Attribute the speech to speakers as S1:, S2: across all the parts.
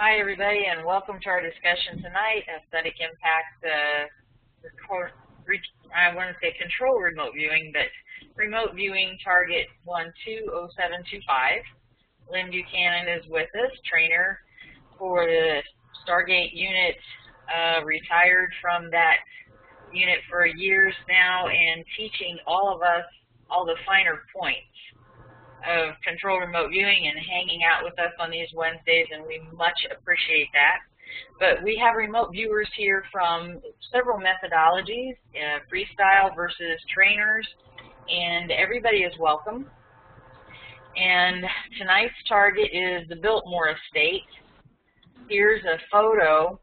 S1: Hi, everybody, and welcome to our discussion tonight, Aesthetic Impact. I want to say control remote viewing, but remote viewing target 120725. Lynn Buchanan is with us, trainer for the Stargate unit, retired from that unit for years now, and teaching all of us all the finer points of control remote viewing and hanging out with us on these Wednesdays, and we much appreciate that. But we have remote viewers here from several methodologies, freestyle versus trainers, and everybody is welcome. And tonight's target is the Biltmore Estate. Here's a photo.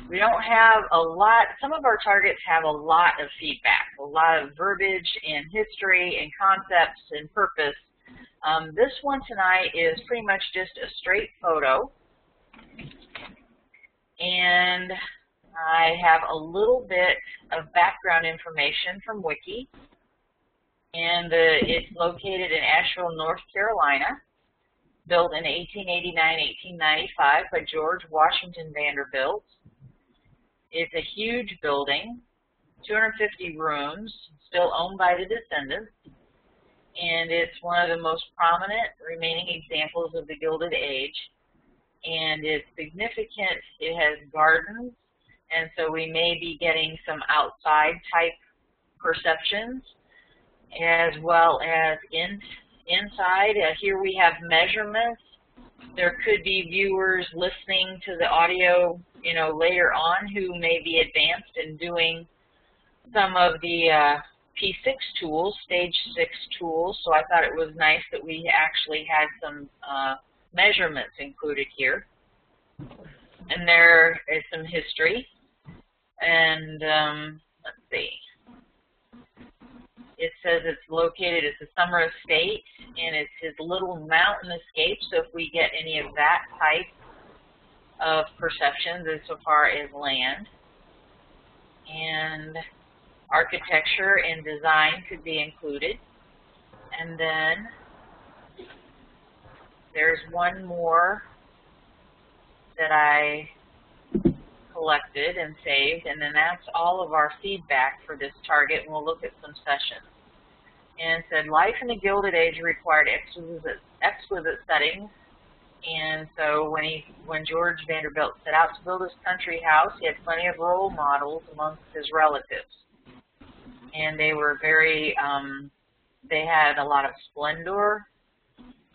S1: We don't have a lot, some of our targets have a lot of feedback, a lot of verbiage and history and concepts and purpose. This one tonight is pretty much just a straight photo. And I have a little bit of background information from Wiki. And it's located in Asheville, North Carolina, built in 1889-1895 by George Washington Vanderbilt. It's a huge building, 250 rooms, still owned by the descendants, and it's one of the most prominent remaining examples of the Gilded Age. And it's significant. It has gardens, and so we may be getting some outside type perceptions, as well as inside. Here we have measurements. There could be viewers listening to the audio, later on, who may be advanced in doing some of the P6 tools, stage 6 tools. So I thought it was nice that we actually had some measurements included here. And there is some history. And let's see. It says it's located, it's a summer estate, and it's his little mountain escape. So if we get any of that type of perceptions insofar as land, and architecture and design could be included. And then there's one more that I collected and saved, and then that's all of our feedback for this target, and we'll look at some sessions. And it said, life in the Gilded Age required exquisite settings, and so when George Vanderbilt set out to build his country house, he had plenty of role models amongst his relatives. And they were very, they had a lot of splendor,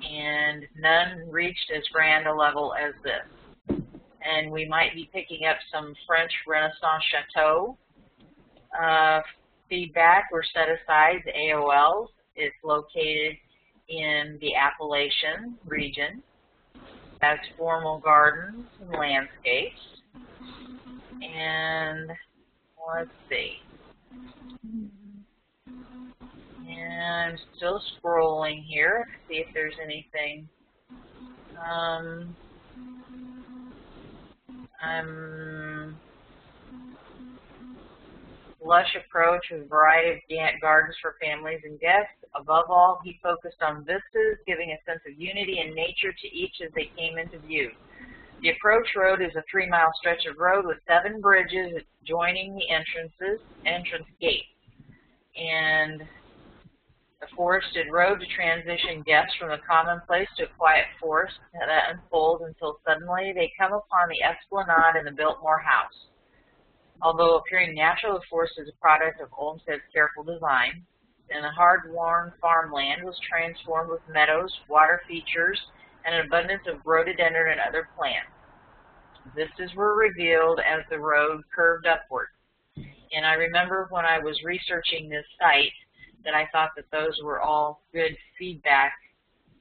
S1: and none reached as grand a level as this. And we might be picking up some French Renaissance chateau feedback or set-asides, AOLs. It's located in the Appalachian region. Has formal gardens and landscapes. And let's see. And I'm still scrolling here to see if there's anything. Lush approach with a variety of gardens for families and guests. Above all, he focused on vistas, giving a sense of unity and nature to each as they came into view. The approach road is a 3-mile stretch of road with 7 bridges joining the entrance gates. And a forested road to transition guests from a commonplace to a quiet forest that unfolds until suddenly they come upon the esplanade in the Biltmore house. Although appearing natural, the forest is a product of Olmsted's careful design, and the hard-worn farmland was transformed with meadows, water features, and an abundance of rhododendron and other plants. Vistas were revealed as the road curved upward. And I remember when I was researching this site that I thought that those were all good feedback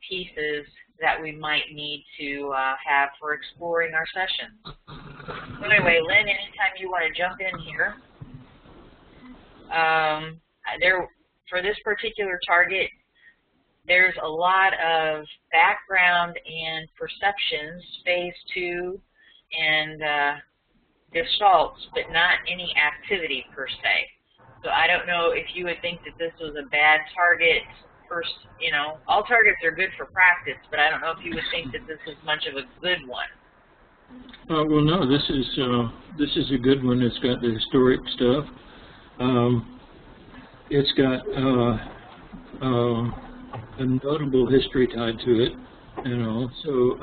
S1: pieces that we might need to have for exploring our sessions. So anyway, Lynn, anytime you want to jump in here, for this particular target, there's a lot of background and perceptions, phase 2, and gestalts, but not any activity per se. So I don't know if you would think that this was a bad target first, you know, all targets are good for practice, but I don't know if you would think that this is much of a good one.
S2: Well, no, this is a good one. It's got the historic stuff. It's got a notable history tied to it, you know. So,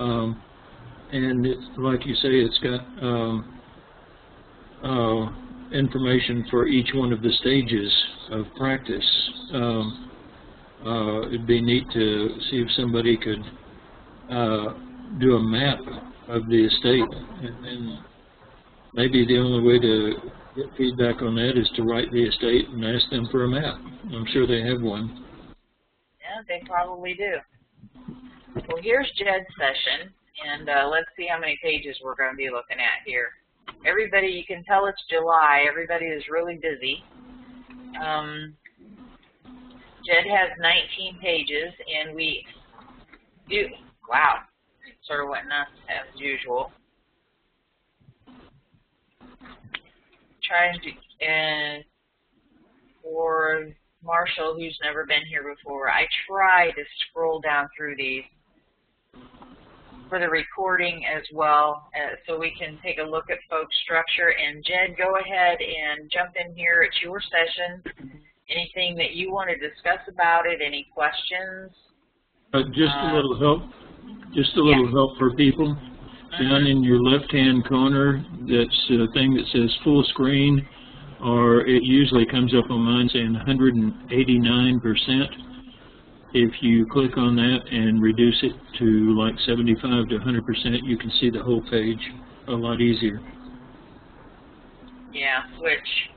S2: and it's like you say, it's got information for each one of the stages of practice. It'd be neat to see if somebody could do a map of the estate, and then maybe the only way to get feedback on that is to write the estate and ask them for a map. I'm sure they have one.
S1: Yeah, they probably do. Well, here's Jed's session, and let's see how many pages we're going to be looking at here. Everybody, you can tell it's July. Everybody is really busy. Jed has 19 pages, and we do, wow, sort of went nuts as usual. Trying to, and for Marshall, who's never been here before, I try to scroll down through these for the recording as well, so we can take a look at folks' structure. And Jed, go ahead and jump in here. It's your session. Anything that you want to discuss about it? Any questions?
S2: Just a little help. Just a little help for people. Down in your left-hand corner, that's a thing that says full screen, or it usually comes up on mine saying 189%. If you click on that and reduce it to like 75 to 100%, you can see the whole page a lot easier.
S1: Yeah, which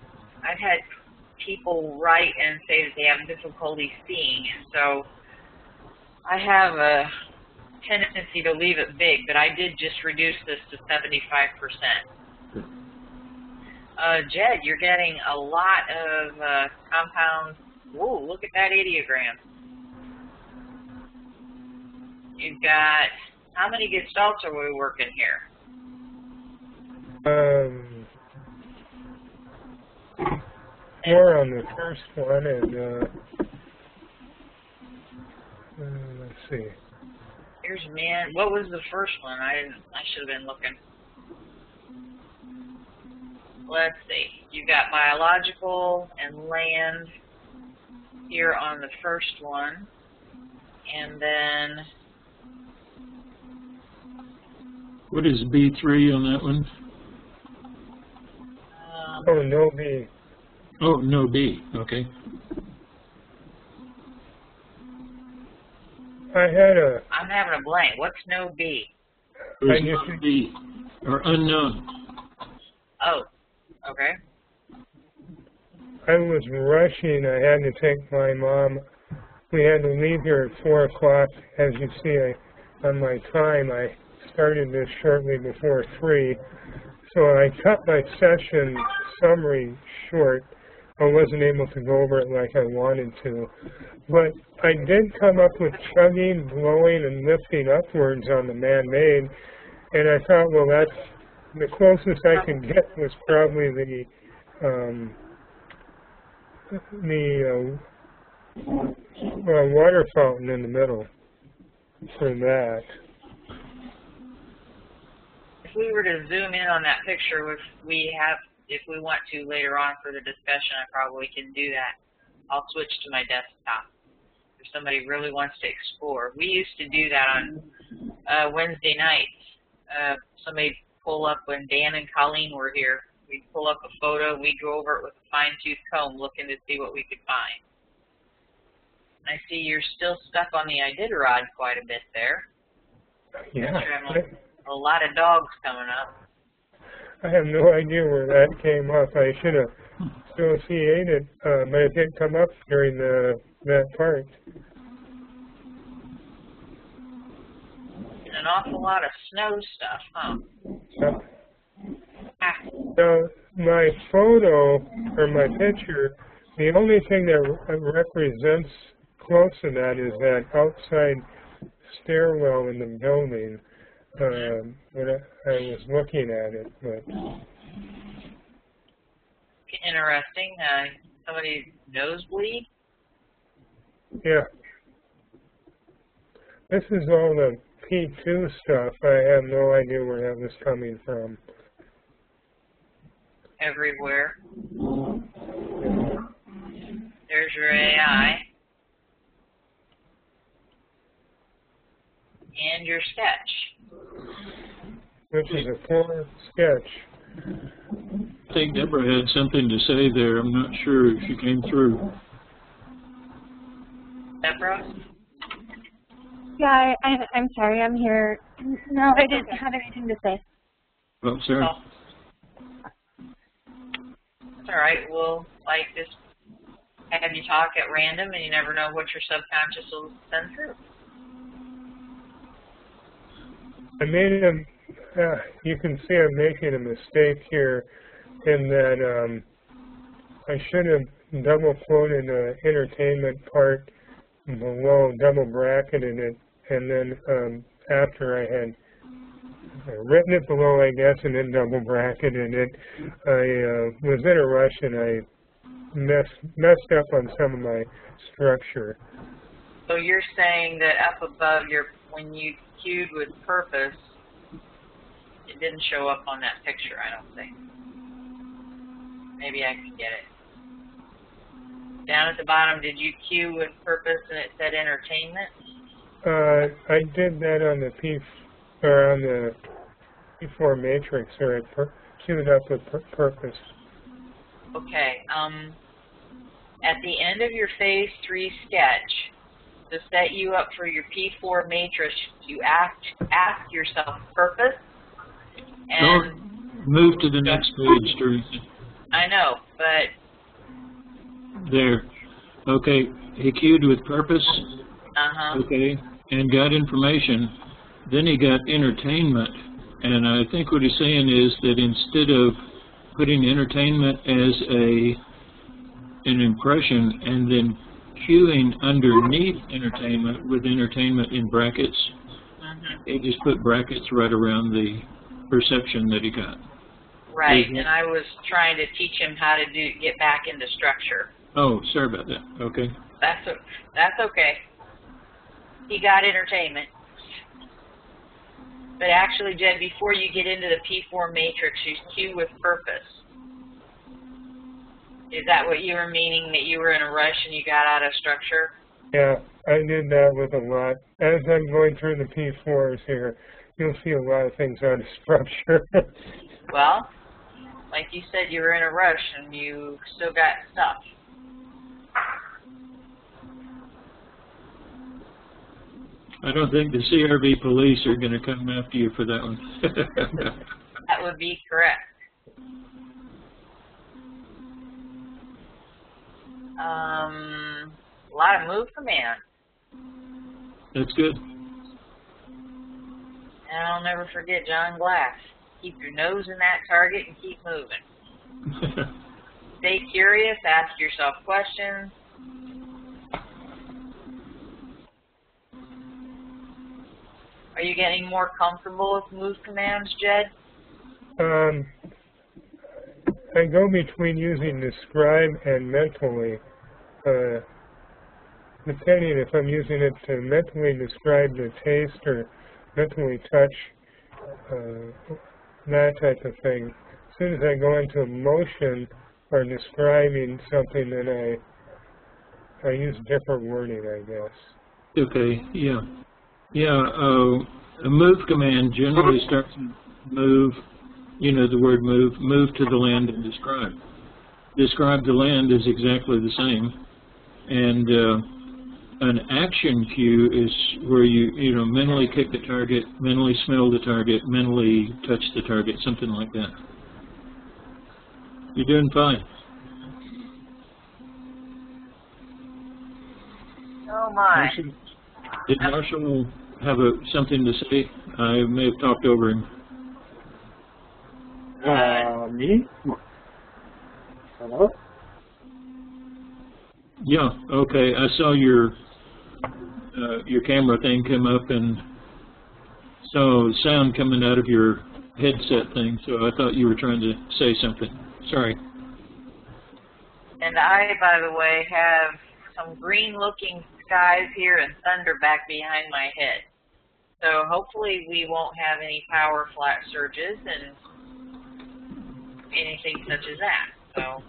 S1: I've had people write and say that they have difficulty seeing, and so I have a tendency to leave it big, but I did just reduce this to 75%. Jed, you're getting a lot of compounds. Whoa, look at that ideogram. You've got, how many gestalts are we working here?
S3: More on the first one, and let's see.
S1: Here's man. What was the first one? I should have been looking. Let's see. You got biological and land here on the first one, and then.
S2: What is B3 on that one?
S3: Oh, no B.
S2: Oh, no B. Okay.
S1: I'm having a blank. What's no B?
S2: There's no B, or unknown.
S1: Oh, okay.
S3: I was rushing. I had to take my mom. We had to leave here at 4 o'clock. As you see, on my time, I started this shortly before 3. So I cut my session summary short. I wasn't able to go over it like I wanted to. But I did come up with chugging, blowing, and lifting upwards on the man-made. And I thought, well, that's the closest I could get was probably the water fountain in the middle for that.
S1: If we were to zoom in on that picture, if we want to later on for the discussion, I probably can do that. I'll switch to my desktop if somebody really wants to explore. We used to do that on Wednesday nights. Somebody pull up when Dan and Colleen were here. We'd pull up a photo, and we'd go over it with a fine-tooth comb looking to see what we could find. I see you're still stuck on the Iditarod quite a bit there.
S3: Yeah.
S1: A lot of dogs coming up.
S3: I have no idea where that came up. I should have associated, but it didn't come up during that part.
S1: An awful lot of snow stuff, huh?
S3: So my photo, or my picture, the only thing that represents close to that is that outside stairwell in the building. When I was looking at it, but
S1: interesting. Somebody's nosebleed.
S3: Yeah. This is all the P2 stuff. I have no idea where that was coming from.
S1: Everywhere. There's your AI. And your sketch.
S3: Which is a full sketch.
S2: I think Deborah had something to say there. I'm not sure if she came through.
S1: Deborah?
S4: Yeah, I'm sorry, I'm here. No, I didn't have anything to say.
S2: Oh, sorry.
S1: Oh. That's all right. We'll just have you talk at random, and you never know what your subconscious will send through.
S3: I made you can see I'm making a mistake here in that I should have double quoted the entertainment part below, double bracketed it, and then after I had written it below, I guess, and then double bracketed it, I was in a rush and I messed up on some of my structure.
S1: So you're saying that up above when you cued with purpose, it didn't show up on that picture, I don't think. Maybe I can get it. Down at the bottom, did you cue with purpose and it said entertainment?
S3: I did that on the P4 matrix, or I queued up with purpose.
S1: Okay. At the end of your Phase 3 sketch, to set you up for your P4 matrix, you ask yourself purpose. And
S2: move to the next page, Teresa.
S1: I know, but
S2: there. Okay, he cued with purpose. Okay, and got information. Then he got entertainment, and I think what he's saying is that instead of putting entertainment as an impression and then cueing underneath entertainment with entertainment in brackets, he just put brackets right around the perception that he got.
S1: Right, and I was trying to teach him how to get back into structure.
S2: Oh, sorry about that. Okay.
S1: That's okay. He got entertainment. But actually, Jed, before you get into the P4 matrix, you cue with purpose. Is that what you were meaning, that you were in a rush and you got out of structure?
S3: Yeah, I did that with a lot. As I'm going through the P4s here, you'll see a lot of things out of structure.
S1: Well, like you said, you were in a rush and you still got stuff.
S2: I don't think the CRV police are going to come after you for that one.
S1: That would be correct. A lot of move commands.
S2: That's good.
S1: And I'll never forget John Glass. Keep your nose in that target and keep moving. Stay curious, ask yourself questions. Are you getting more comfortable with move commands, Jed?
S3: I go between using describe and mentally, depending if I'm using it to mentally describe the taste or mentally touch, that type of thing. As soon as I go into motion or describing something, then I use different wording, I guess.
S2: Okay, yeah. Yeah, a move command generally starts with move, you know the word move to the land and describe. Describe the land is exactly the same. And an action cue is where you mentally kick the target, mentally smell the target, mentally touch the target, something like that. You're doing fine.
S1: Oh my.
S2: Did Marshall have something to say? I may have talked over him.
S5: Me? Hello?
S2: Yeah, okay. I saw your camera thing come up and saw sound coming out of your headset thing, so I thought you were trying to say something. Sorry.
S1: And I, by the way, have some green-looking skies here and thunder back behind my head. So hopefully we won't have any power flat surges and anything such as that. So,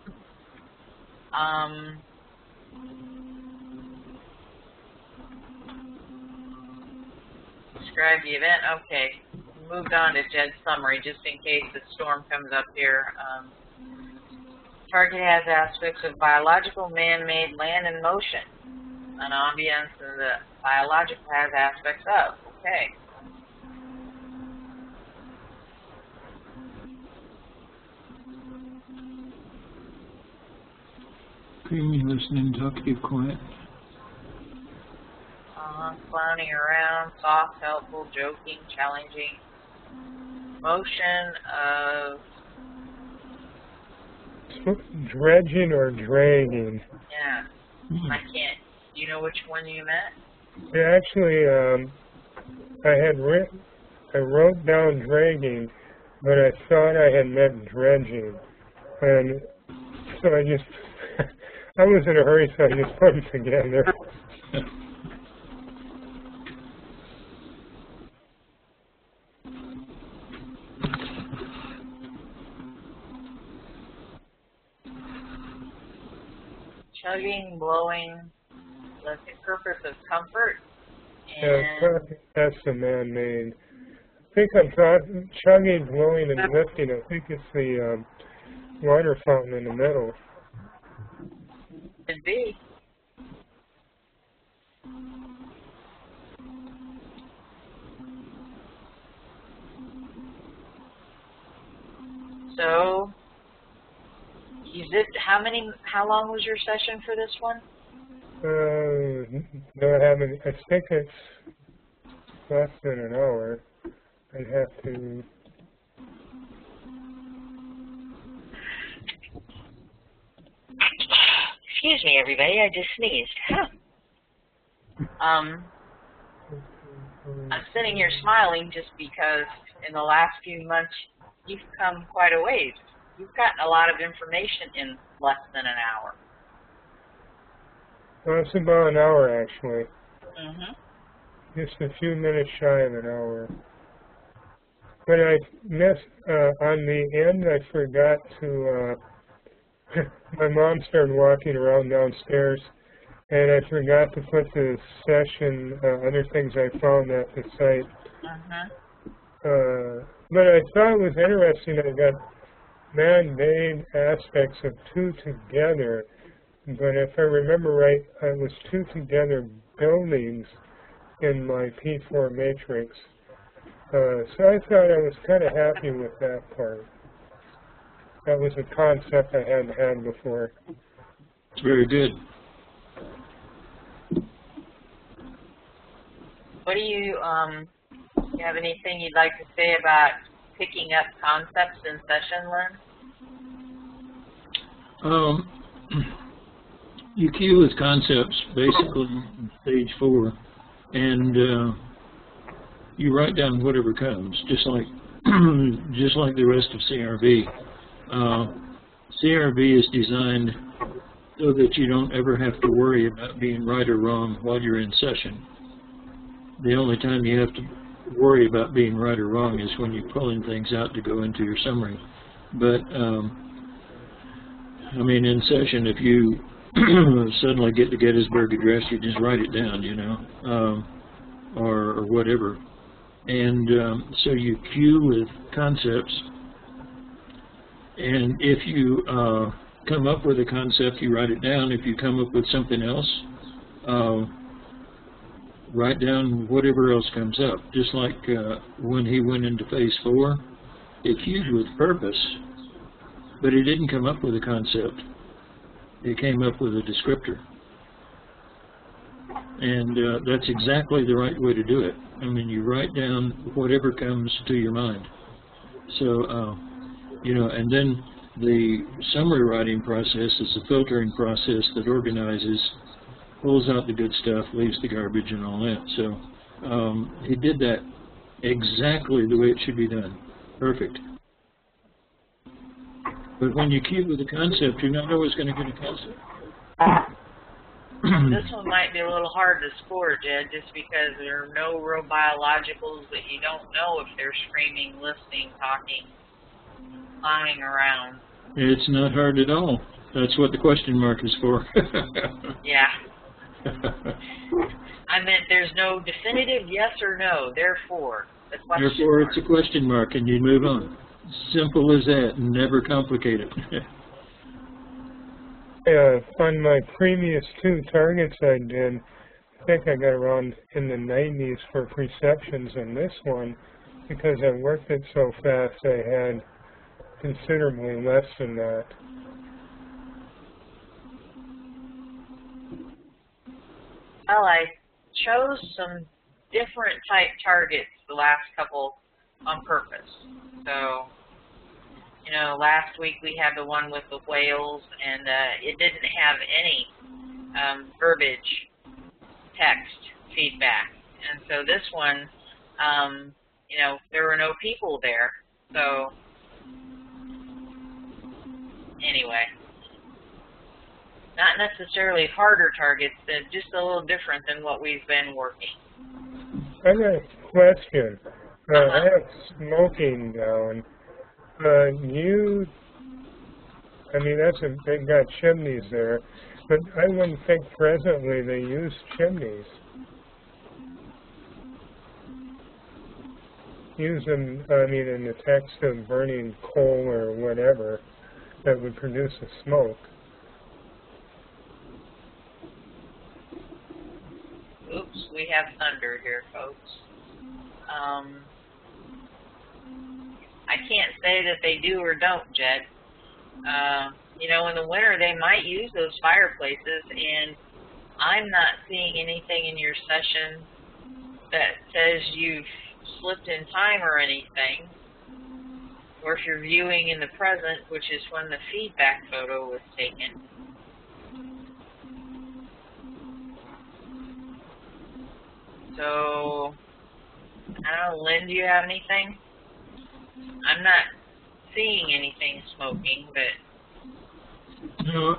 S1: describe the event. Okay, moved on to Jed's summary just in case the storm comes up here. Target has aspects of biological, man-made, land, and motion. An ambience and the biological has aspects of. Okay.
S2: Creamy, listening, talkative, quiet.
S1: Clowning around, soft, helpful, joking, challenging. Motion of...
S3: Dredging or dragging.
S1: Yeah. I can't. Do you know which one you meant?
S3: Yeah, actually, I wrote down dragging, but I thought I had meant dredging. And so I just, I was in a hurry, so I just put them together.
S1: Chugging, blowing, the purpose of comfort.
S3: Yeah, that's the man-made. I think I'm talking chugging, blowing, and lifting. I think it's the water fountain in the middle.
S1: Could be. So, how long was your session for this one?
S3: No, I haven't. I think it's less than an hour. I'd have to.
S1: Excuse me, everybody. I just sneezed. I'm sitting here smiling just because in the last few months you've come quite a ways. You've gotten a lot of information in less than an hour.
S3: Well, it's about an hour, actually.
S1: Mm-hmm.
S3: Just a few minutes shy of an hour. But I missed, on the end, I forgot to, my mom started walking around downstairs, and I forgot to put the session, other things I found at the site.
S1: Mm-hmm.
S3: But I thought it was interesting that I got man-made aspects of two together. But if I remember right, it was two together buildings in my P4 matrix. So I thought I was kind of happy with that part. That was a concept I hadn't had before.
S2: Very good.
S1: What do you have anything you'd like to say about picking up concepts in session, Lynn?
S2: You cue with concepts basically in stage 4, and you write down whatever comes, just like the rest of CRV. CRV is designed so that you don't ever have to worry about being right or wrong while you're in session. The only time you have to worry about being right or wrong is when you're pulling things out to go into your summary. But, I mean, in session, if you suddenly get to Gettysburg Address, you just write it down, you know, or whatever. And so you cue with concepts, and if you come up with a concept, you write it down. If you come up with something else, write down whatever else comes up. Just like when he went into phase 4, it cued with purpose, but it didn't come up with a concept. It came up with a descriptor. And that's exactly the right way to do it. I mean, you write down whatever comes to your mind. So, you know, and then the summary writing process is a filtering process that organizes, pulls out the good stuff, leaves the garbage and all that. So he did that exactly the way it should be done. Perfect. But when you cue with a concept, you're not always going to get a concept.
S1: This one might be a little hard to score, Jed, just because there are no real biologicals that you don't know if they're screaming, listening, talking, flying around.
S2: It's not hard at all. That's what the question mark is for.
S1: Yeah. I meant there's no definitive yes or no, therefore, the question
S2: Therefore,
S1: mark.
S2: it's a question mark, and you move on. Simple as that, never complicated.
S3: On my previous 2 targets I did, I think I got around in the 90s for perceptions in this one. Because I worked it so fast, I had considerably less than that.
S1: Well, I chose some different type targets the last couple on purpose. So, you know, last week we had the one with the whales, and it didn't have any verbiage, text, feedback. And so this one, you know, there were no people there. So, anyway, not necessarily harder targets, but just a little different than what we've been working.
S3: I got a question. I have smoking down. I mean, they've got chimneys there, but I wouldn't think presently they use chimneys. Use them, I mean, in the text of burning coal or whatever that would produce a smoke.
S1: Oops, we have thunder here, folks. I can't say that they do or don't, Jed. You know, in the winter they might use those fireplaces, and I'm not seeing anything in your session that says you've slipped in time or anything, or if you're viewing in the present, which is when the feedback photo was taken. So, I don't know, Lynn, do you have anything? I'm not seeing anything smoking, but...
S2: No,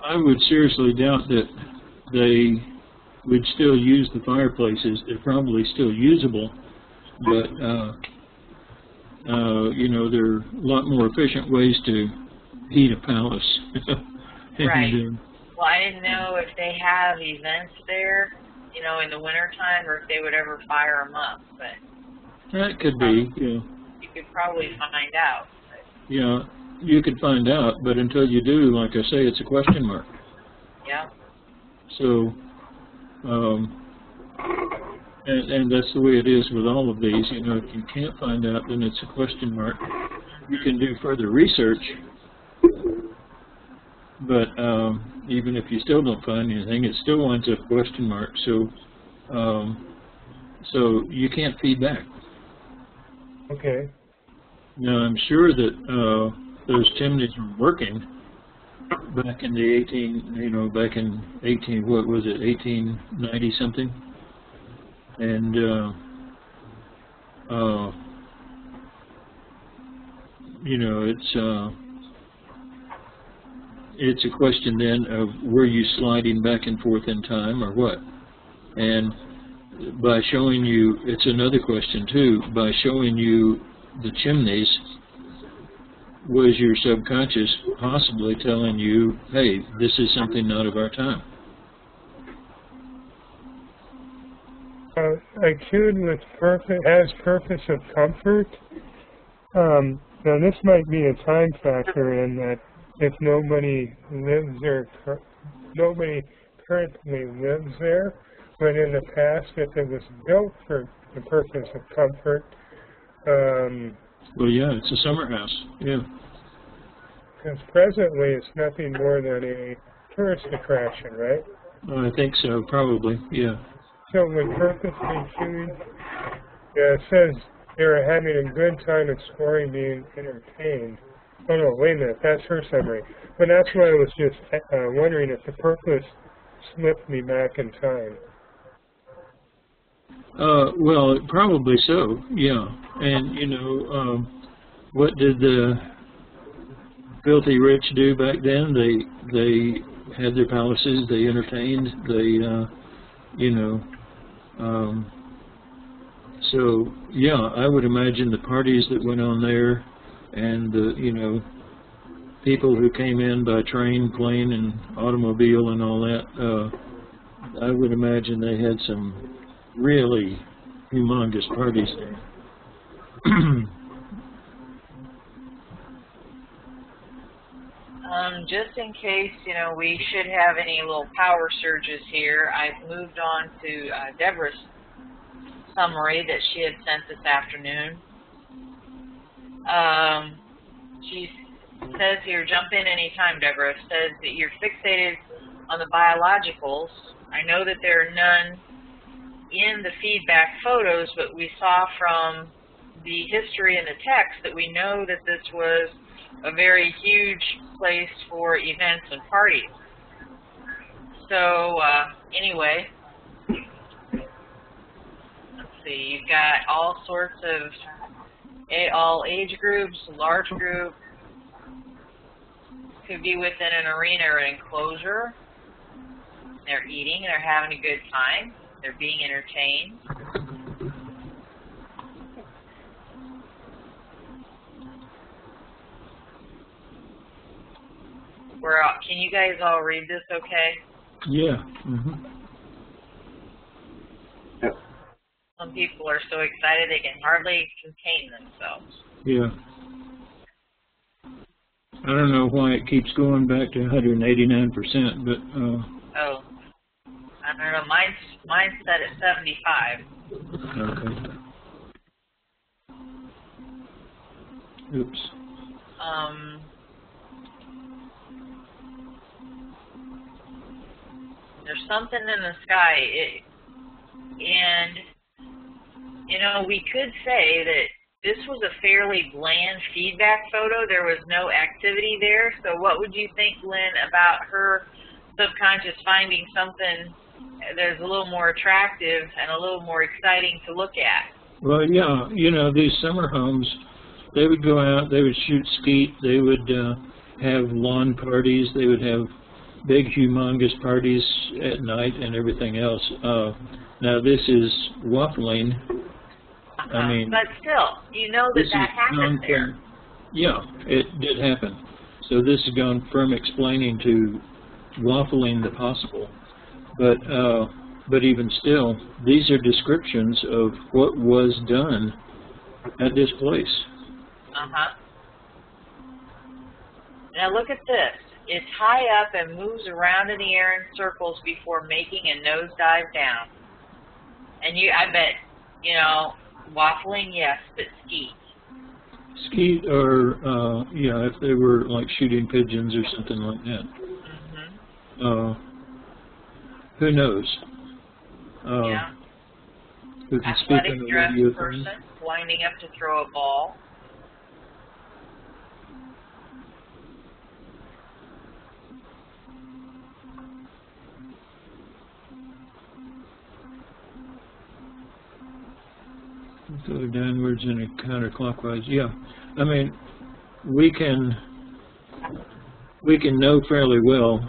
S2: I would seriously doubt that they would still use the fireplaces. They're probably still usable, but, you know, there are a lot more efficient ways to heat a palace.
S1: Right. Well, I didn't know if they have events there, you know, in the wintertime, or if they would ever fire them up, but...
S2: That could be, yeah.
S1: You could probably find out. But.
S2: Yeah, you could find out, but until you do, like I say, it's a question mark.
S1: Yeah.
S2: So, and that's the way it is with all of these. You know, if you can't find out, then it's a question mark. You can do further research, but even if you still don't find anything, it still winds up a question mark. So, so you can't feed back.
S3: Okay.
S2: Now, I'm sure that those chimneys were working back in the back in 1890 something, and you know, it's a question then of were you sliding back and forth in time or what? And by showing you, it's another question too, by showing you the chimneys, was your subconscious possibly telling you, hey, this is something not of our time?
S3: I cued with purpose of comfort. Now this might be a time factor in that if nobody lives there, nobody currently lives there, but in the past, if it was built for the purpose of comfort.
S2: Well, yeah, it's a summer house, yeah.
S3: Because presently it's nothing more than a tourist attraction, right?
S2: I think so, probably, yeah.
S3: So when purpose be cued, it says they were having a good time exploring, being entertained. Oh no, wait a minute, that's her summary. But that's why I was just wondering if the purpose slipped me back in time.
S2: Well, probably so, yeah. And, you know, what did the filthy rich do back then? They had their palaces, they entertained, they, you know, so yeah, I would imagine the parties that went on there and the, you know, people who came in by train, plane, and automobile and all that, I would imagine they had some really humongous parties there.
S1: Just in case, you know, we should have any little power surges here, I've moved on to Deborah's summary that she had sent this afternoon. She says here, jump in anytime, Deborah, says that you're fixated on the biologicals. I know that there are none in the feedback photos, but we saw from the history and the text that we know that this was a very huge place for events and parties. So anyway, let's see, you've got all sorts of all age groups, large group, could be within an arena or an enclosure. They're eating, they're having a good time, they're being entertained. Can you guys all read this okay?
S2: Yeah. Mm-hmm.
S5: Yeah.
S1: Some people are so excited they can hardly contain themselves.
S2: Yeah. I don't know why it keeps going back to 189%, but
S1: Oh, I don't know. Mine's set at 75.
S2: okay. Oops.
S1: There's something in the sky, and you know, we could say that this was a fairly bland feedback photo. There was no activity there. So what would you think, Lynn, about her subconscious finding something that's a little more attractive and a little more exciting to look at?
S2: Well, yeah, you know, these summer homes, they would go out, they would shoot skeet, they would have lawn parties, they would have big, humongous parties at night and everything else. Now, this is waffling. I mean,
S1: but still, you know that that happened there.
S2: Yeah, it did happen. So this has gone from explaining to waffling the possible. But even still, these are descriptions of what was done at this place.
S1: Now look at this. It's high up and moves around in the air in circles before making a nosedive down. And I bet, you know, waffling, yes, but skeet.
S2: Skeet, or yeah, if they were like shooting pigeons or something like that. Who knows?
S1: Yeah.
S2: Who can speak on the radio
S1: person winding up to throw a ball.
S2: Go downwards and counterclockwise. Yeah, I mean, we can know fairly well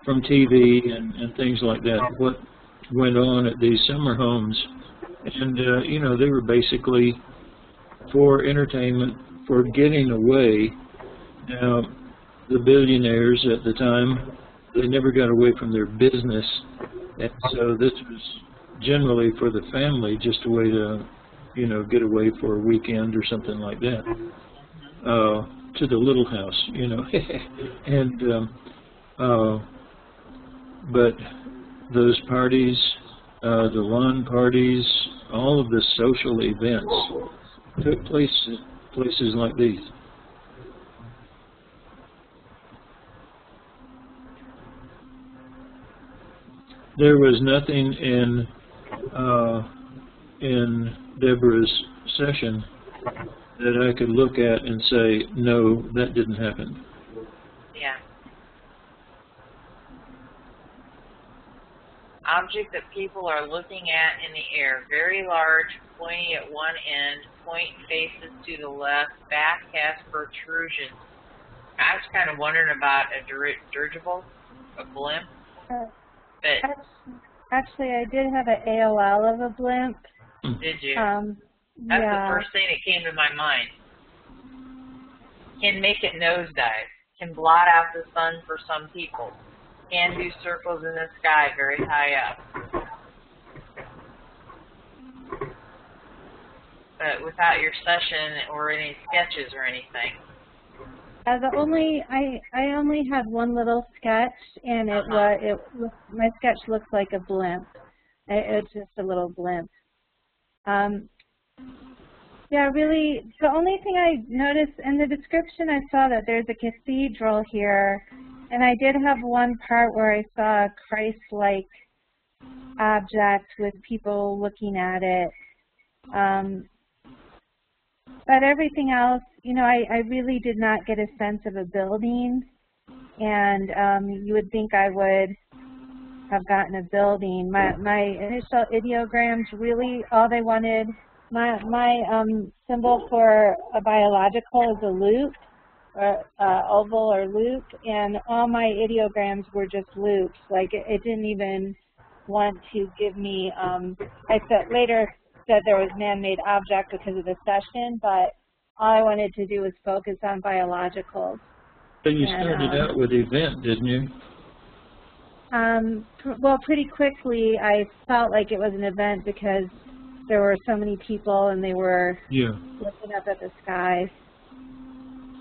S2: from TV and things like that what went on at these summer homes, and you know, they were basically for entertainment, for getting away. Now, the billionaires at the time, they never got away from their business, and so this was generally for the family, just a way to, you know, get away for a weekend or something like that, to the little house, you know. And but those parties, the lawn parties, all of the social events took place at places like these. There was nothing in Deborah's session that I could look at and say, no, that didn't happen.
S1: Yeah. Object that people are looking at in the air, very large, pointing at one end, point faces to the left, back has protrusions. I was kind of wondering about a dirigible. a blimp.
S4: Uh,
S1: But
S4: Actually, I did have an AOL of a blimp.
S1: did you? That's
S4: Yeah.
S1: the first thing that came to my mind. Can make it nosedive. Can blot out the sun for some people. Can do circles in the sky very high up. But without your session or any sketches or anything.
S4: I only had one little sketch, and my sketch looks like a blimp. It's just a little blimp. Yeah, really, the only thing I noticed in the description, I saw that there's a cathedral here, and I did have one part where I saw a Christ-like object with people looking at it. But everything else, you know, I really did not get a sense of a building, and you would think I would have gotten a building. My initial ideograms, really, all they wanted, my symbol for a biological is a loop, or oval or loop, and all my ideograms were just loops. Like, it didn't even want to give me, I later said there was man-made object because of the session, but all I wanted to do was focus on biologicals.
S2: So you started out with event, didn't you?
S4: Well, pretty quickly I felt like it was an event because there were so many people and they were looking up at the sky.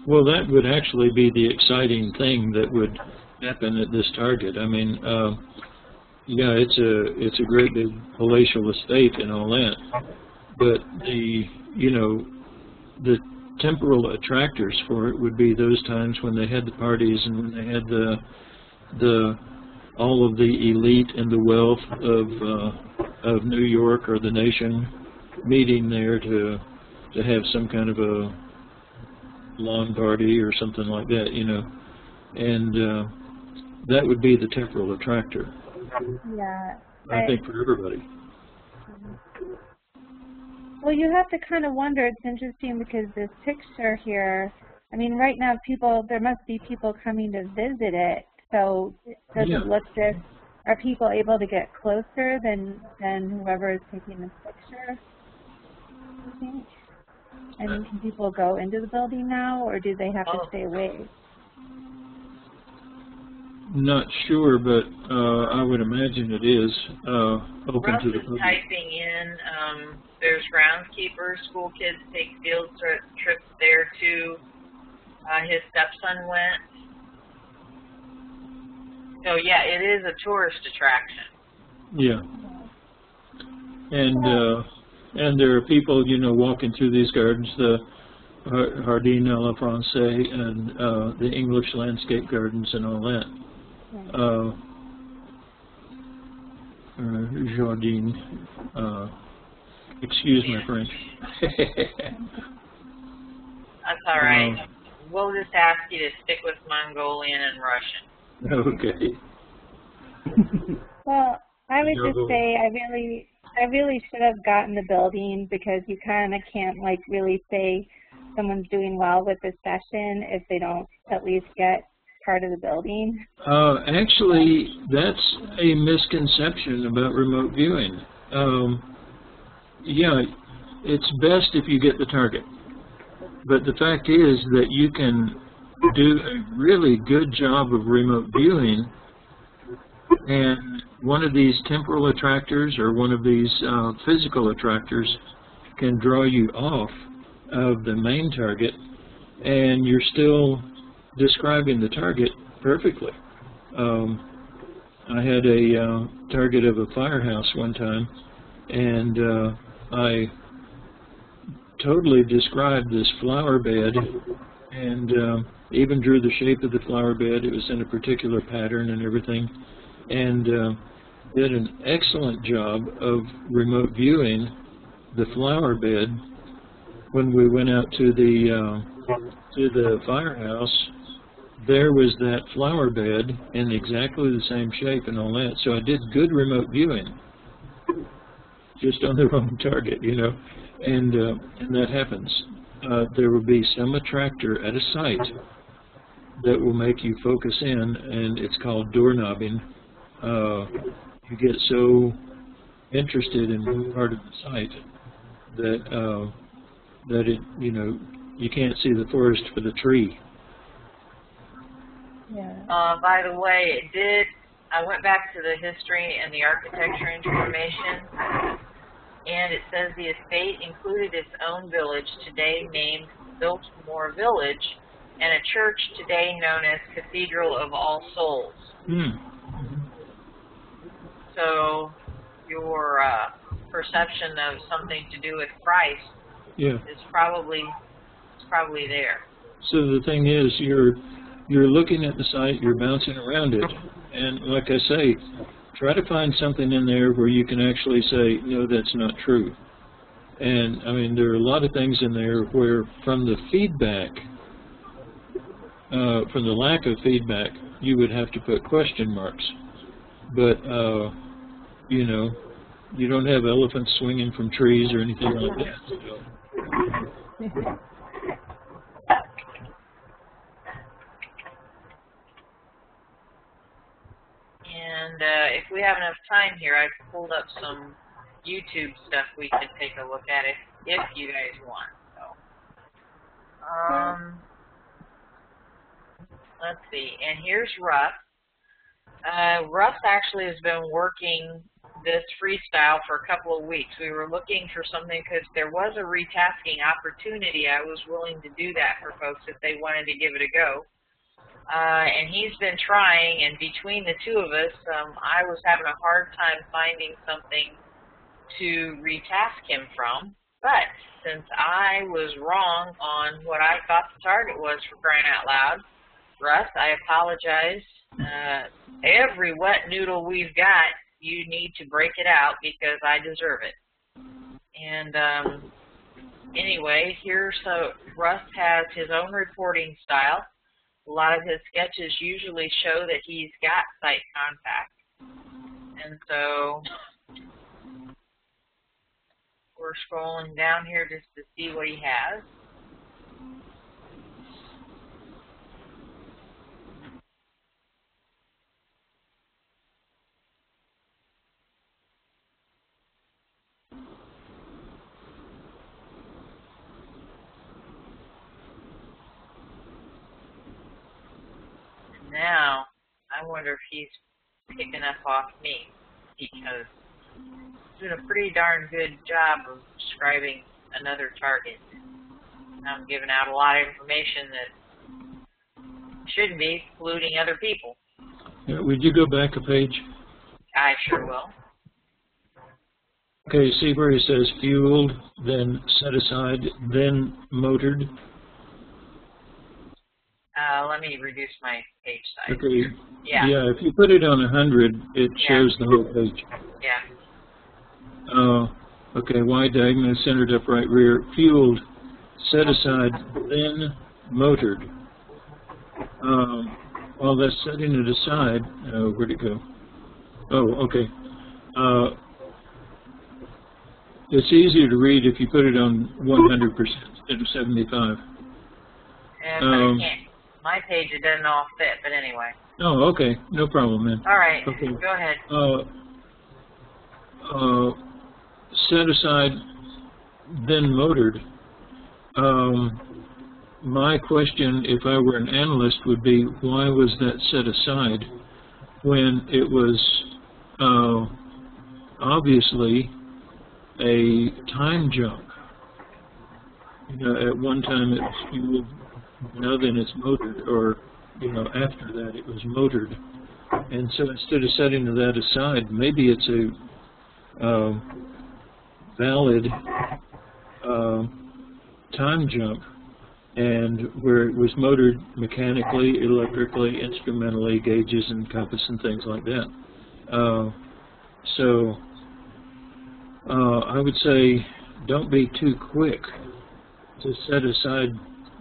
S2: Well, that would actually be the exciting thing that would happen at this target. I mean, yeah, it's a great big palatial estate and all that, but the temporal attractors for it would be those times when they had the parties and when they had all of the elite and the wealth of New York or the nation meeting there to have some kind of a lawn party or something like that, you know, and that would be the temporal attractor.
S4: Yeah.
S2: I think for everybody.
S4: Well, you have to kind of wonder, it's interesting because this picture here, I mean, right now there must be people coming to visit it, so does it look this, are people able to get closer than whoever is taking this picture, I think? I mean, can people go into the building now, or do they have to stay away?
S2: Not sure, but I would imagine it is open to the public.
S1: Typing in, there's groundskeepers, school kids take field trips there too. His stepson went. So yeah, it is a tourist attraction.
S2: Yeah. And there are people, you know, walking through these gardens, the Jardin à la Francais and the English landscape gardens and all that. Jardin, excuse my French.
S1: That's all right. We'll just ask you to stick with Mongolian and Russian.
S2: Okay.
S4: Well, I would just say I really should have gotten the building, because you kind of can't like really say someone's doing well with the session if they don't at least get part of the building.
S2: Actually, that's a misconception about remote viewing. Yeah, it's best if you get the target. But the fact is that you can do a really good job of remote viewing, and one of these temporal attractors or one of these physical attractors can draw you off of the main target, and you're still describing the target perfectly. I had a target of a firehouse one time, and I totally described this flower bed and even drew the shape of the flower bed. It was in a particular pattern and everything, and did an excellent job of remote viewing the flower bed. When we went out to the firehouse, there was that flower bed in exactly the same shape and all that. So I did good remote viewing, just on the wrong target, you know, and that happens. There will be some attractor at a site that will make you focus in, and it's called doorknobbing. You get so interested in one part of the site that you can't see the forest for the tree.
S4: Yeah.
S1: By the way, I went back to the history and the architecture information, and it says the estate included its own village, today named Biltmore Village, and a church today known as Cathedral of All Souls. So your perception of something to do with Christ is probably there.
S2: So the thing is, you're looking at the site, you're bouncing around it, and like I say, try to find something in there where you can actually say, no, that's not true. And I mean, there are a lot of things in there where, from the feedback, from the lack of feedback, you would have to put question marks. But you don't have elephants swinging from trees or anything like that. So.
S1: And if we have enough time here, I've pulled up some YouTube stuff we can take a look at if you guys want. So, let's see. And here's Russ. Russ actually has been working this freestyle for a couple of weeks. We were looking for something because there was a retasking opportunity. I was willing to do that for folks if they wanted to give it a go. And he's been trying, and between the two of us, I was having a hard time finding something to retask him from. But since I was wrong on what I thought the target was, for crying out loud, Russ, I apologize. Every wet noodle we've got, you need to break it out because I deserve it. And anyway, Russ has his own reporting style. A lot of his sketches usually show that he's got site contact. And so we're scrolling down here just to see what he has. Now, I wonder if he's picking up off me, because he's doing a pretty darn good job of describing another target. I'm giving out a lot of information that shouldn't be, polluting other people.
S2: Yeah, would you go back a page?
S1: I sure will.
S2: Okay, see where it says fueled, then set aside, then motored?
S1: Let me reduce my page size.
S2: Okay.
S1: Yeah.
S2: Yeah, if you put it on 100, it shows the whole page.
S1: Yeah.
S2: Okay, wide diagonal, centered upright rear, fueled, set aside, then motored. While that's setting it aside, where'd it go? Oh, okay. It's easier to read if you put it on 100% instead of 75.
S1: And I can't. My page, it doesn't all fit, but anyway.
S2: Oh, okay. No problem, man.
S1: All right.
S2: Okay.
S1: Go ahead.
S2: Set aside, then motored. My question, if I were an analyst, would be, why was that set aside when it was obviously a time jump? You know, at one time it was fueled, now then it's motored, or, you know, after that it was motored. And so instead of setting that aside, maybe it's a valid time jump, and where it was motored mechanically, electrically, instrumentally, gauges and compass and things like that. So I would say don't be too quick to set aside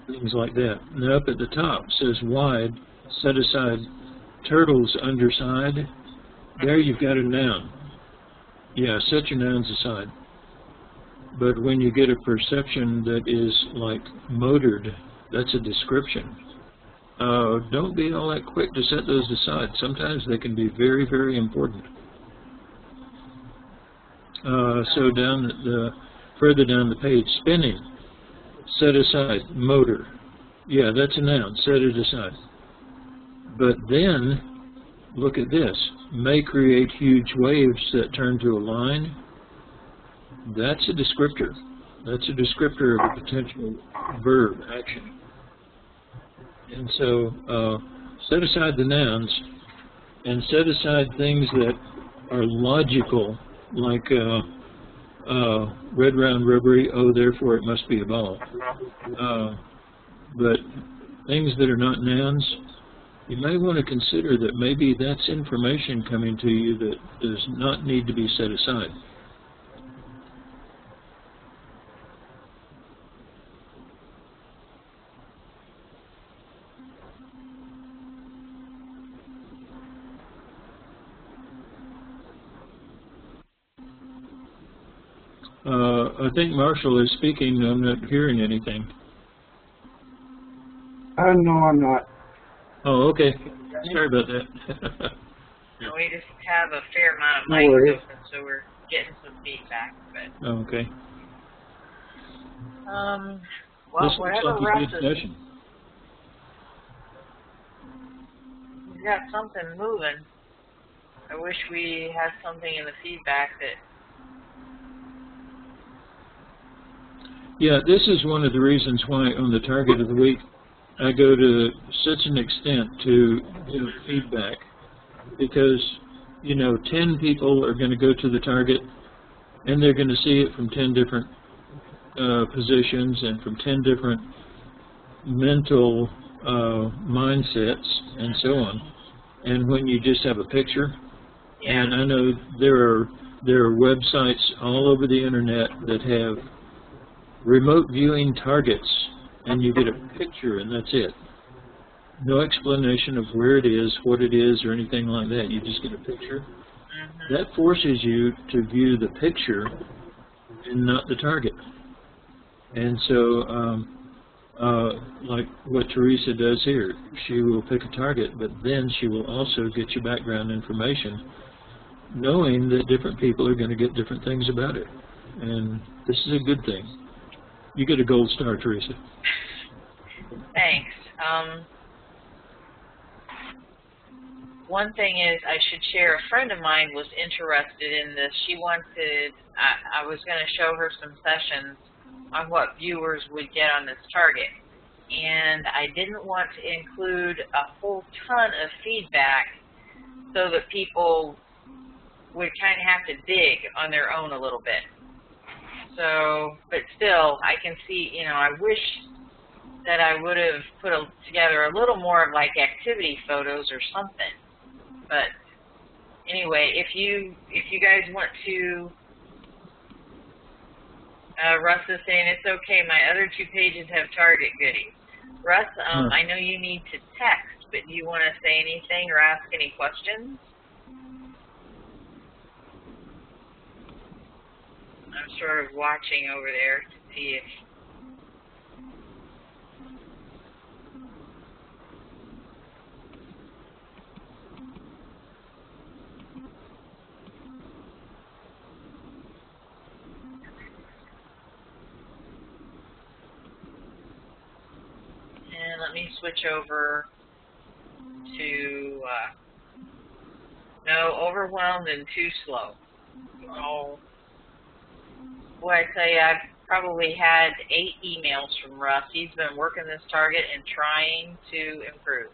S2: things like that. Now up at the top it says wide, set aside turtles underside. There you've got a noun. Yeah, set your nouns aside. But when you get a perception that is like motored, that's a description. don't be all that quick to set those aside. Sometimes they can be very, very important. So further down the page, spinning, set aside. Motor, yeah, that's a noun, set it aside. But then, look at this, may create huge waves that turn to a line. That's a descriptor. That's a descriptor of a potential verb, action. And so, set aside the nouns and set aside things that are logical, like red, round, rubbery, oh, therefore it must be a ball. But things that are not nouns, you may want to consider that maybe that's information coming to you that does not need to be set aside. I think Marshall is speaking. I'm not hearing anything.
S5: No, I'm not.
S2: Oh, okay. Sorry about that.
S1: We just have a fair amount of
S5: No
S1: mics
S5: worries.
S1: open, so we're getting some feedback. But
S2: Oh, okay.
S1: well,
S2: This looks
S1: whatever
S2: like a
S1: Russ
S2: good
S1: is,
S2: session.
S1: he's got something moving. I wish we had something in the feedback that.
S2: Yeah, this is one of the reasons why on the target of the week I go to such an extent to give feedback, because, you know, 10 people are going to go to the target and they're going to see it from 10 different positions and from 10 different mental mindsets and so on. And when you just have a picture,
S1: Yeah.
S2: and I know there are websites all over the internet that have remote viewing targets, and you get a picture and that's it. No explanation of where it is, what it is, or anything like that. You just get a picture.
S1: Mm-hmm.
S2: That forces you to view the picture and not the target. And so, like what Teresa does here, she will pick a target, but then she will also get you background information, knowing that different people are going to get different things about it. And this is a good thing. You get a gold star, Teresa.
S1: Thanks. One thing is, I should share, a friend of mine was interested in this. She wanted, I was going to show her some sessions on what viewers would get on this target. And I didn't want to include a whole ton of feedback so that people would kind of have to dig on their own a little bit. So, but still, I can see, you know, I wish that I would have put together a little more of like activity photos or something. But anyway, if you guys want to, Russ is saying it's okay. My other 2 pages have target goodies. Russ, I know you need to text, but do you want to say anything or ask any questions? I'm sort of watching over there to see if. And let me switch over to no, overwhelmed and too slow. Oh. Boy, I tell you, I've probably had 8 emails from Russ. He's been working this target and trying to improve.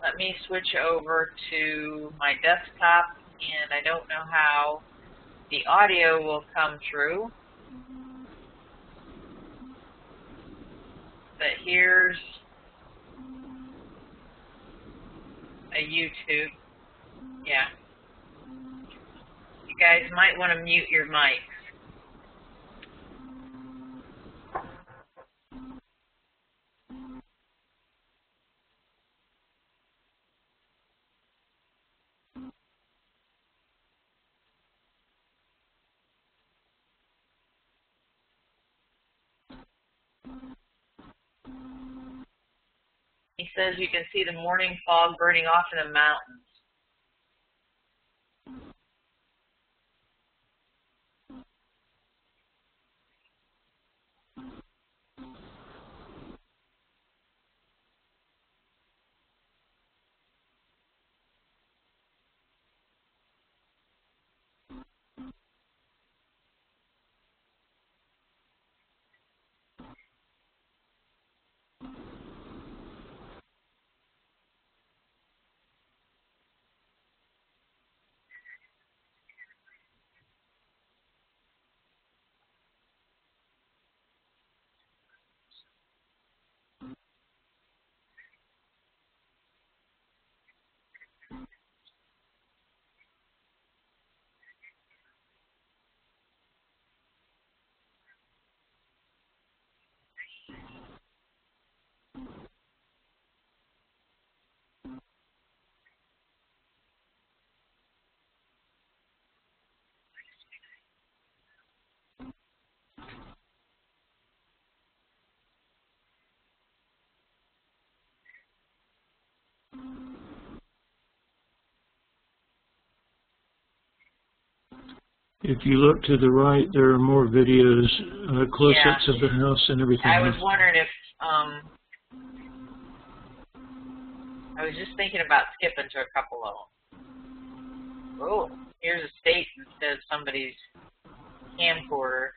S1: Let me switch over to my desktop, and I don't know how the audio will come through. But here's a YouTube. Yeah. You guys might want to mute your mics. Let me says you can see the morning fog burning off in the mountains.
S2: If you look to the right, there are more videos, close-ups of the house and everything.
S1: I was wondering if, I was just thinking about skipping to a couple of them. Oh, here's a state instead of somebody's camcorder.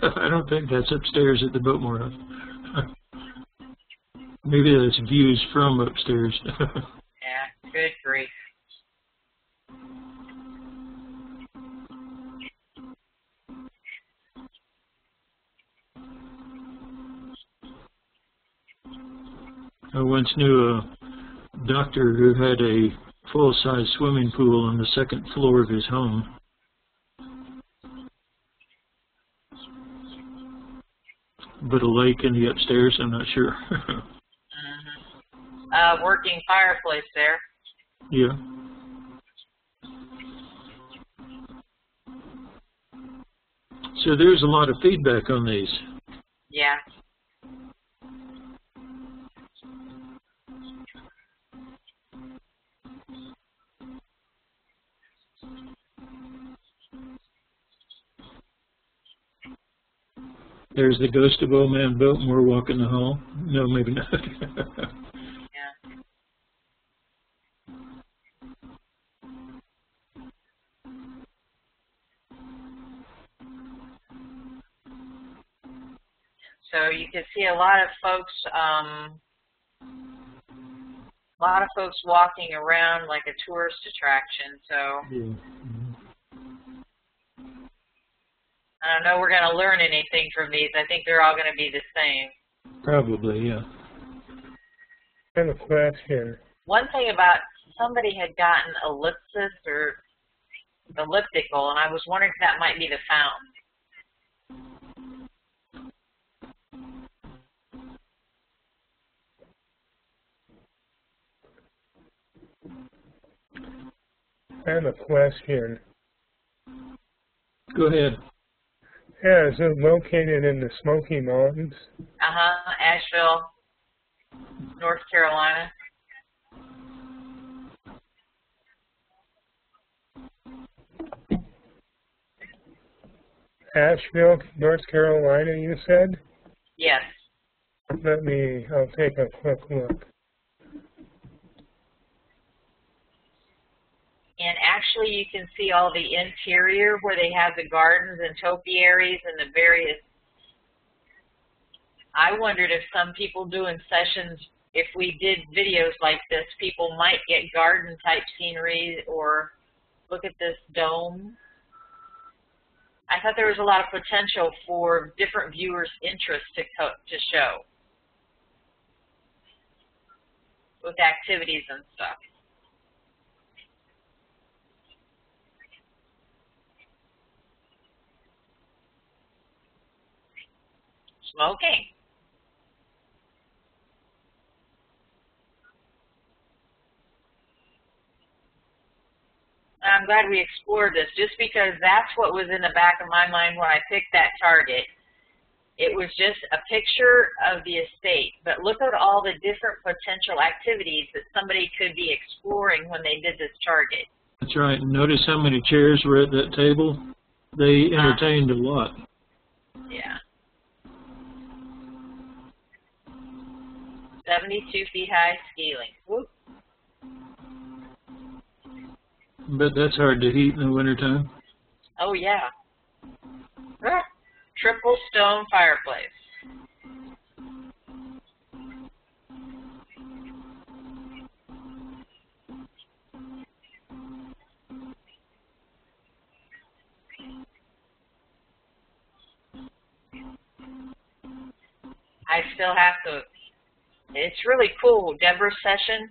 S2: I don't think that's upstairs at the Biltmore House. Maybe that's views from upstairs.
S1: Yeah, good grief.
S2: I once knew a doctor who had a full-size swimming pool on the second floor of his home. But a lake in the upstairs, I'm not sure.
S1: Working fireplace there.
S2: Yeah. So there's a lot of feedback on these.
S1: Yeah.
S2: There's the ghost of old man Biltmore walking the hall. No, maybe not.
S1: Yeah. So you can see a lot of folks walking around like a tourist attraction. So
S2: Yeah.
S1: I don't know we're going to learn anything from these. I think they're all going to be the same.
S2: Probably, yeah.
S3: I have a question.
S1: One thing about somebody had gotten ellipsis or elliptical, and I was wondering if that might be the fountain.
S3: I have a question.
S2: Go ahead.
S3: Yeah, is it located in the Smoky Mountains?
S1: Asheville, North Carolina.
S3: Asheville, North Carolina, you said?
S1: Yes.
S3: I'll take a quick look.
S1: And actually you can see all the interior where they have the gardens and topiaries and the various. I wondered if some people doing sessions, if we did videos like this, people might get garden type scenery or look at this dome. I thought there was a lot of potential for different viewers' interest to show with activities and stuff. Smoking. I'm glad we explored this, just because that's what was in the back of my mind when I picked that target. It was just a picture of the estate, but look at all the different potential activities that somebody could be exploring when they did this target.
S2: That's right. Notice how many chairs were at that table? They entertained a lot.
S1: Yeah. 72 feet high ski link. Whoop.
S2: But that's hard to heat in the wintertime.
S1: Oh, yeah. Ah, triple stone fireplace. I still have to, it's really cool, Deborah's session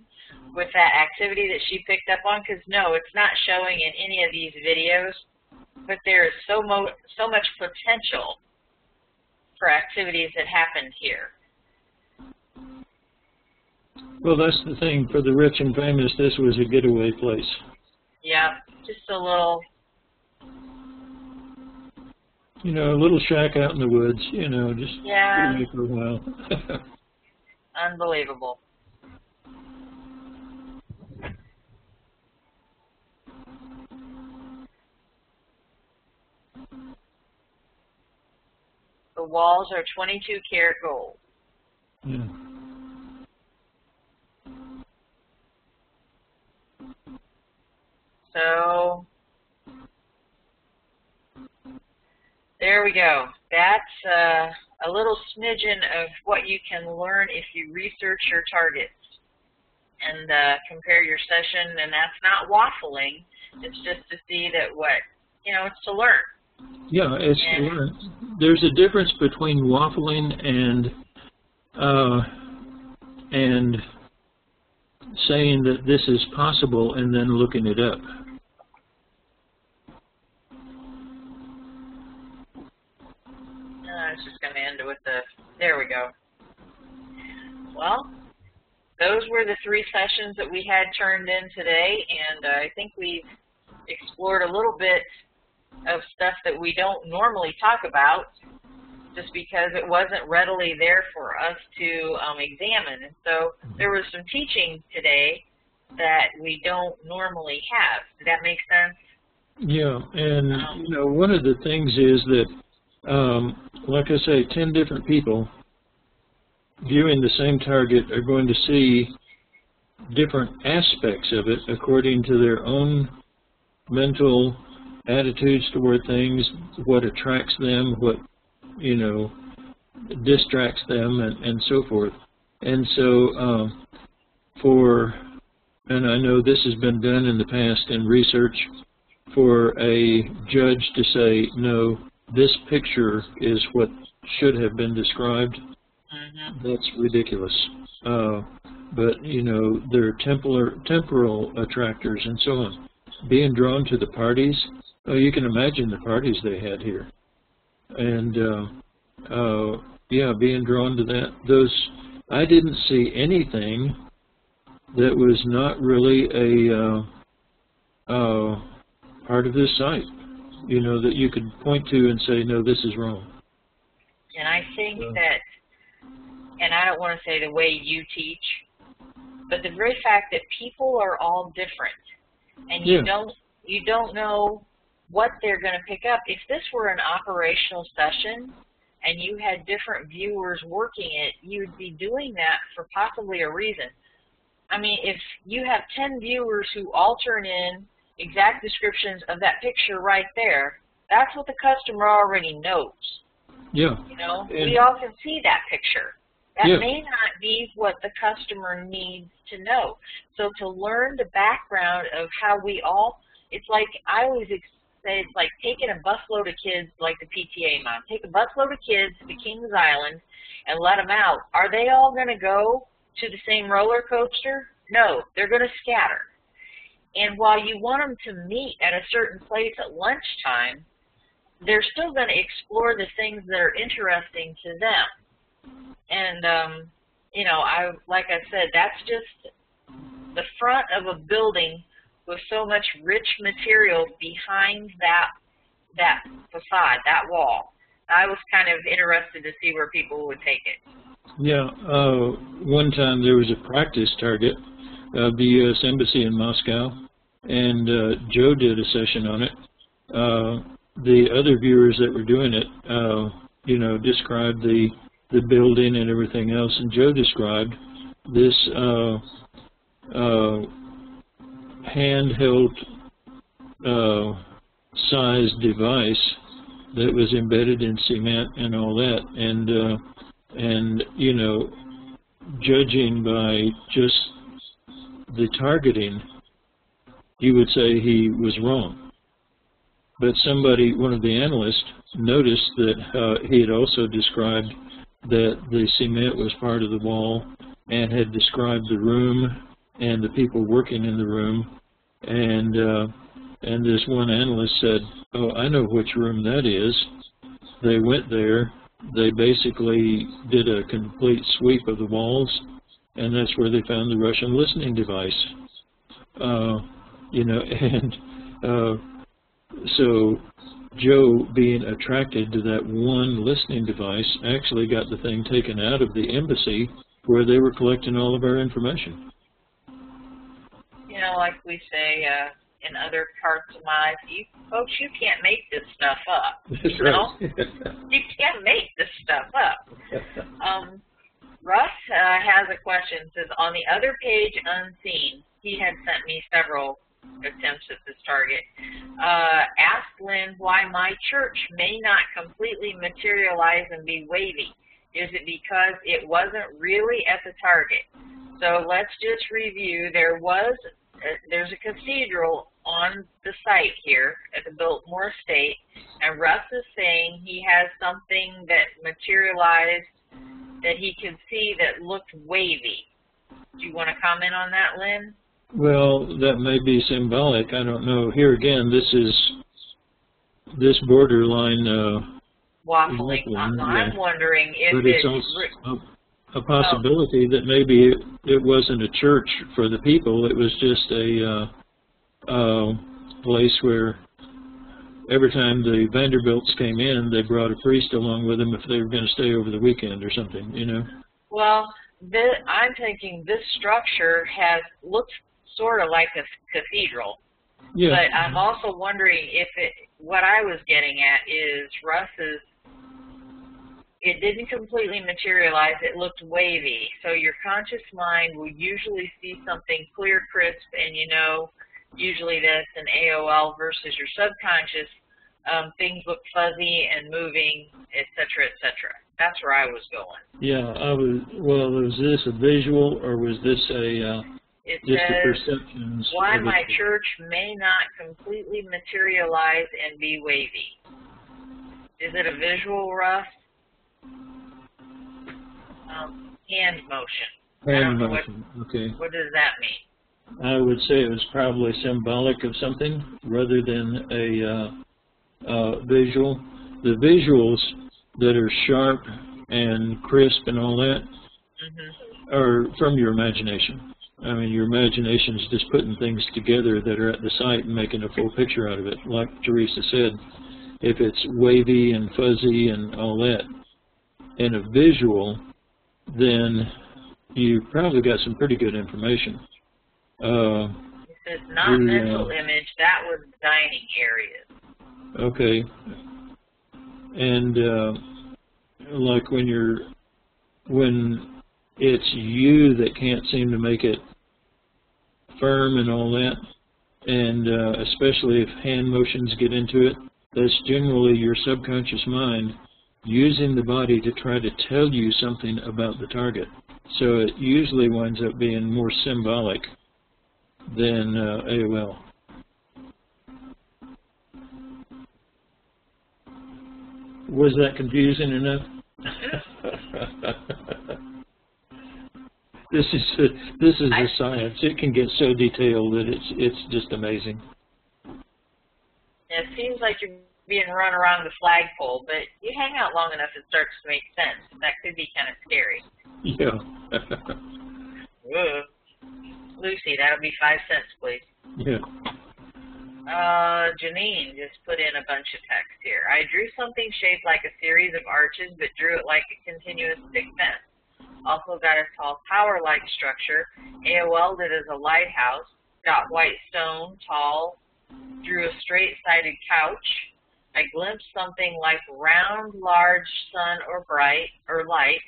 S1: with that activity that she picked up on, because no, it's not showing in any of these videos, but there is so much potential for activities that happened here.
S2: Well, that's the thing. For the rich and famous, this was a getaway place.
S1: Yeah, just a little...
S2: You know, a little shack out in the woods, you know, just
S1: yeah,
S2: away for a while.
S1: Unbelievable. The walls are 22 karat gold.
S2: Yeah.
S1: So there we go. That's a little smidgen of what you can learn if you research your targets and compare your session. And that's not waffling. It's just to see that it's to learn.
S2: Yeah, it's to learn. There's a difference between waffling and saying that this is possible and then looking it up.
S1: I was just going to end with there we go. Well, those were the 3 sessions that we had turned in today, and I think we've explored a little bit of stuff that we don't normally talk about, just because it wasn't readily there for us to examine. And so there was some teaching today that we don't normally have. Did that make sense?
S2: Yeah, and you know, one of the things is that, like I say, 10 different people viewing the same target are going to see different aspects of it according to their own mental attitudes toward things, what attracts them, what, you know, distracts them, and so forth. And so and I know this has been done in the past in research, for a judge to say, no, this picture is what should have been described, that's ridiculous. But, you know, there are temporal attractors and so on. Being drawn to the parties, you can imagine the parties they had here. And, yeah, being drawn to that. I didn't see anything that was not really a part of this site, you know, that you could point to and say, no, this is wrong.
S1: And I think that, and I don't want to say the way you teach, but the very fact that people are all different, and you don't know what they're going to pick up. If this were an operational session and you had different viewers working it, you'd be doing that for possibly a reason. I mean, if you have 10 viewers who all turn in exact descriptions of that picture right there, that's what the customer already knows.
S2: Yeah.
S1: You know, we all can see that picture. That may not be what the customer needs to know. So to learn the background of how we all, it's like, I always say, it's like taking a busload of kids, like the PTA mom. Take a busload of kids to Kings Island and let them out. Are they all going to go to the same roller coaster? No, they're going to scatter. And while you want them to meet at a certain place at lunchtime, they're still going to explore the things that are interesting to them. And, you know, like I said, that's just the front of a building with so much rich material behind that facade, that wall. I was kind of interested to see where people would take it.
S2: Yeah, one time there was a practice target of the U.S. Embassy in Moscow, and Joe did a session on it. The other viewers that were doing it, you know, described the building and everything else, and Joe described this handheld sized device that was embedded in cement and all that, and you know, judging by just the targeting, you would say he was wrong. But somebody, one of the analysts, noticed that he had also described that the cement was part of the wall, and had described the room and the people working in the room, and this one analyst said, "Oh, I know which room that is." They went there. They basically did a complete sweep of the walls, and that's where they found the Russian listening device. You know, and so Joe, being attracted to that one listening device, actually got the thing taken out of the embassy where they were collecting all of our information.
S1: You know, like we say in other parts of my life, folks, you can't make this stuff up.
S2: That's
S1: you know? You can't make this stuff up. Russ has a question. It says, on the other page, unseen, he had sent me several attempts at this target. Asked Lynn why my church may not completely materialize and be wavy. Is it because it wasn't really at the target? So let's just review. There's a cathedral on the site here at the Biltmore Estate, and Russ is saying he has something that materialized that he could see that looked wavy. Do you want to comment on that, Lynn?
S2: Well, that may be symbolic. I don't know. Here again, this borderline
S1: waffling. I'm wondering if
S2: but it's also a possibility that maybe it wasn't a church for the people. It was just a place where every time the Vanderbilts came in, they brought a priest along with them if they were going to stay over the weekend or something, you know?
S1: Well, I'm thinking this structure looks sort of like a cathedral.
S2: Yeah.
S1: But I'm also wondering if what I was getting at is Russ's, it didn't completely materialize, it looked wavy. So your conscious mind will usually see something clear, crisp, and you know, usually that's an AOL versus your subconscious. Things look fuzzy and moving, etc., etc. That's where I was going.
S2: Yeah, well, was this a visual or was this
S1: it
S2: just
S1: says,
S2: a perception?
S1: why my church may not completely materialize and be wavy. Is it a visual, Russ? Hand motion.
S2: Hand motion, okay.
S1: What does that mean?
S2: I would say it was probably symbolic of something rather than a visual. The visuals that are sharp and crisp and all that are from your imagination. I mean, your imagination is just putting things together that are at the site and making a full picture out of it. Like Teresa said, if it's wavy and fuzzy and all that, and a visual, then you probably got some pretty good information.
S1: It says not mental image, that was dining areas.
S2: Okay. And like when it's you that can't seem to make it firm and all that, and especially if hand motions get into it, that's generally your subconscious mind using the body to try to tell you something about the target. So it usually winds up being more symbolic than AOL. Was that confusing enough? This is a science. It can get so detailed that it's just amazing.
S1: It seems like you're being run around the flagpole, but you hang out long enough, it starts to make sense. That could be kind of scary.
S2: Yeah.
S1: Lucy, that'll be 5 cents, please.
S2: Yeah.
S1: Janine just put in a bunch of text here. I drew something shaped like a series of arches, but drew it like a continuous thick fence. Also got a tall tower-like structure. AOL'd it as a lighthouse. Got white stone, tall. Drew a straight-sided couch. I glimpsed something like round, large, sun or bright or light.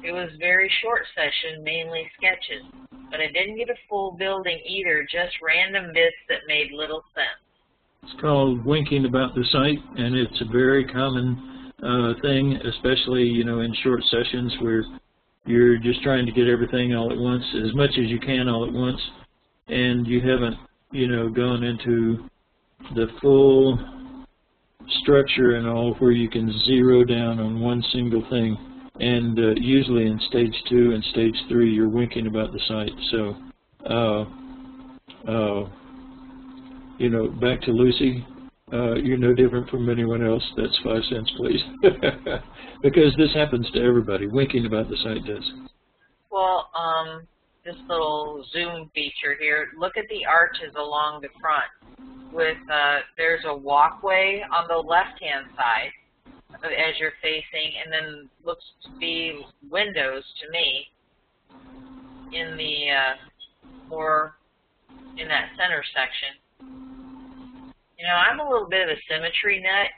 S1: It was very short session, mainly sketches. But I didn't get a full building either, just random bits that made little sense.
S2: It's called winking about the site, and it's a very common thing, especially, you know, in short sessions where you're just trying to get everything all at once, as much as you can all at once, and you haven't, you know, gone into the full structure and all where you can zero down on one single thing. And usually in stage 2 and stage 3, you're winking about the site. So, you know, back to Lucy, you're no different from anyone else. That's 5 cents, please. Because this happens to everybody. Winking about the site does.
S1: Well, this little zoom feature here, look at the arches along the front. With there's a walkway on the left-hand side as you're facing, and then looks to be windows to me in the more in that center section. You know, I'm a little bit of a symmetry nut.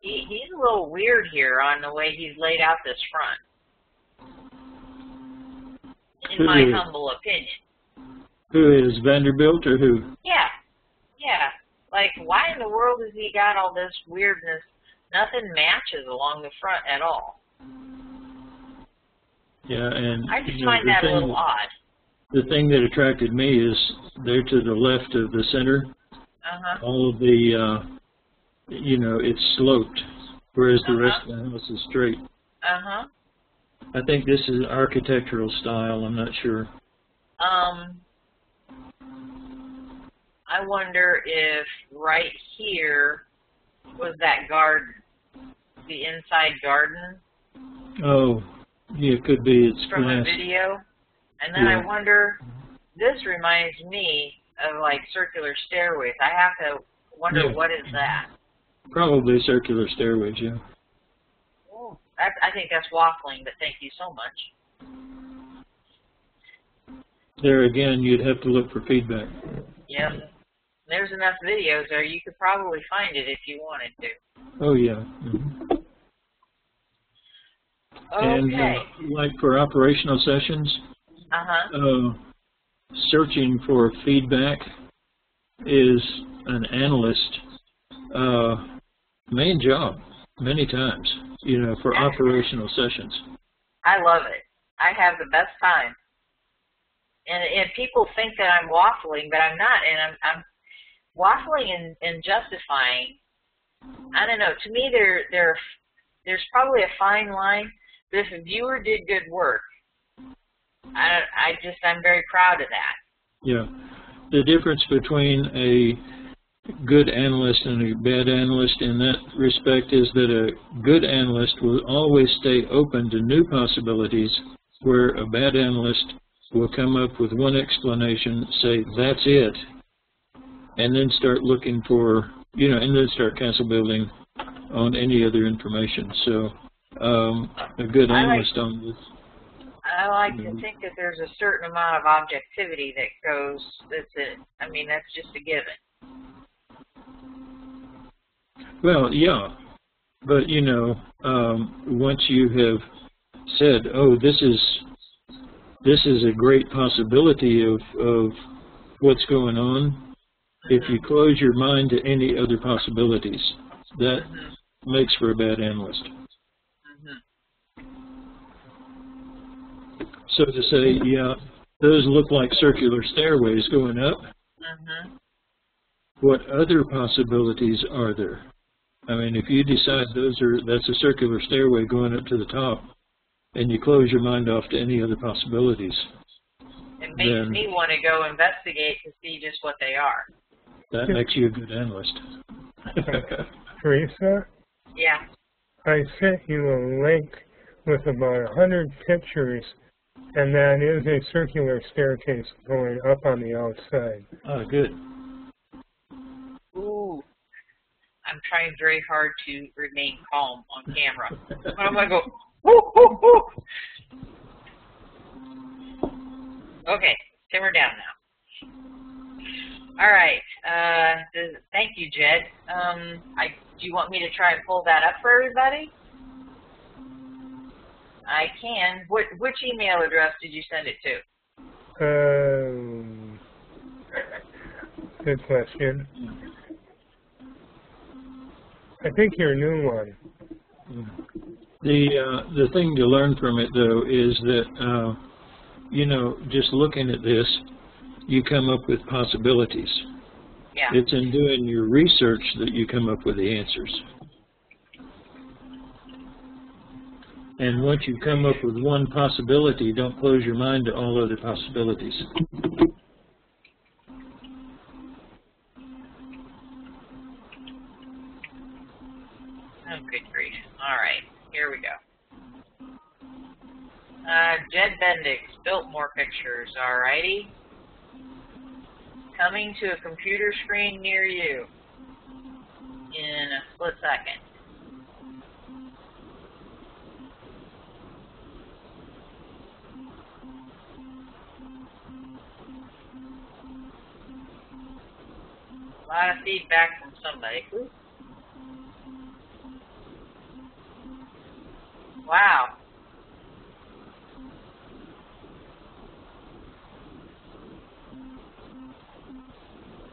S1: He's a little weird here on the way he's laid out this front, in my humble opinion.
S2: Who is Vanderbilt or who?
S1: Yeah, yeah. Like, why in the world has he got all this weirdness? Nothing matches along the front at all.
S2: Yeah, and
S1: I just find that a little odd.
S2: The thing that attracted me is there to the left of the center. All of the, you know, it's sloped, whereas the rest of the house is straight. I think this is architectural style. I'm not sure.
S1: I wonder if right here was that garden, the inside garden.
S2: Oh, yeah, it could be. It's
S1: from
S2: glass.
S1: a video. And then I wonder, this reminds me of like circular stairways. I have to wonder what is that?
S2: Probably circular stairways, yeah.
S1: Oh, I think that's waffling, but thank you so much.
S2: There again, you'd have to look for feedback.
S1: Yep. There's enough videos there. You could probably find it if you wanted to.
S2: Oh, yeah.
S1: Okay.
S2: And like for operational sessions, searching for feedback is an analyst's main job many times, you know, for operational sessions.
S1: I love it. I have the best time. And people think that I'm waffling, but I'm not. And I'm waffling and justifying. I don't know. To me, there's probably a fine line. But if a viewer did good work, I'm very proud of that.
S2: Yeah. The difference between a good analyst and a bad analyst in that respect is that a good analyst will always stay open to new possibilities, where a bad analyst will come up with one explanation, say, that's it, and then start looking for, you know, and then start castle building on any other information. So a good analyst on this.
S1: I like to think that there's a certain amount of objectivity that goes, that's it. I mean, that's just a given.
S2: Well, yeah, but, you know, once you have said, oh, this is a great possibility of what's going on, if you close your mind to any other possibilities, that makes for a bad analyst. So to say, yeah, those look like circular stairways going up. What other possibilities are there? I mean, if you decide that's a circular stairway going up to the top, and you close your mind off to any other possibilities,
S1: it makes me want to go investigate to see just what they are.
S2: That makes you a good analyst.
S3: Teresa?
S1: Yeah.
S3: I sent you a link with about 100 pictures, and that is a circular staircase going up on the outside.
S2: Oh, good.
S1: Ooh, trying very hard to remain calm on camera. But I'm going to go, whoo, whoo, whoo. Okay, simmer down now. All right. Thank you, Jed. Do you want me to try and pull that up for everybody? I can. Which email address did you send it to?
S3: Good question. I think your new one.
S2: The thing to learn from it, though, is that, you know, just looking at this, you come up with possibilities.
S1: Yeah.
S2: It's in doing your research that you come up with the answers. And once you come up with one possibility, don't close your mind to all other possibilities.
S1: Oh, good grief. All right, here we go. Jed Bendix, Biltmore Pictures, all righty. Coming to a computer screen near you in a split second. A lot of feedback from somebody. Ooh. Wow.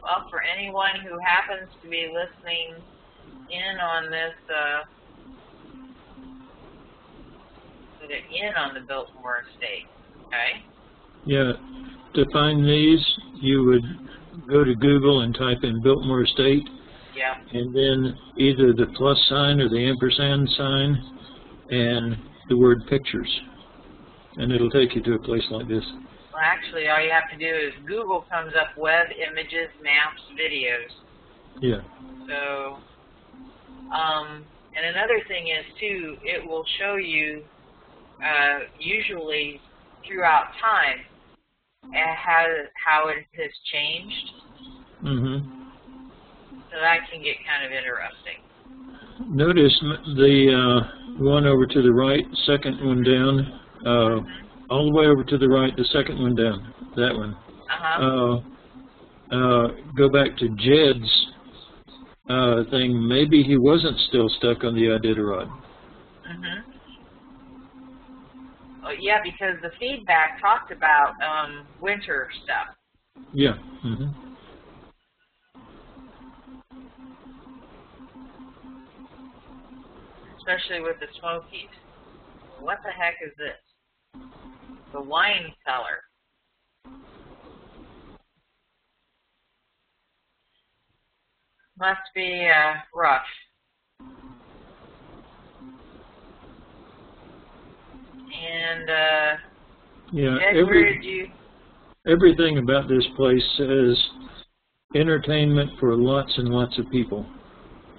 S1: Well, for anyone who happens to be listening in on this, in on the Biltmore estate, okay?
S2: Yeah, to find these, you would go to Google and type in Biltmore Estate,
S1: Yeah.
S2: and then either the plus sign or the ampersand sign, and the word pictures, and it'll take you to a place like this.
S1: Well, actually, all you have to do is Google comes up web, images, maps, videos.
S2: Yeah.
S1: So, and another thing is, too, it will show you, usually throughout time, how it has changed.
S2: Mm-hmm.
S1: So that can get kind of interesting.
S2: Notice the one over to the right, second one down, all the way over to the right, the second one down, that one. Go back to Jed's thing. Maybe he wasn't still stuck on the Iditarod.
S1: Oh, yeah, because the feedback talked about winter stuff.
S2: Yeah.
S1: Especially with the Smokies. What the heck is this? The wine cellar. Must be rough. And
S2: yeah,
S1: Ed, where did you?
S2: Everything about this place says entertainment for lots and lots of people.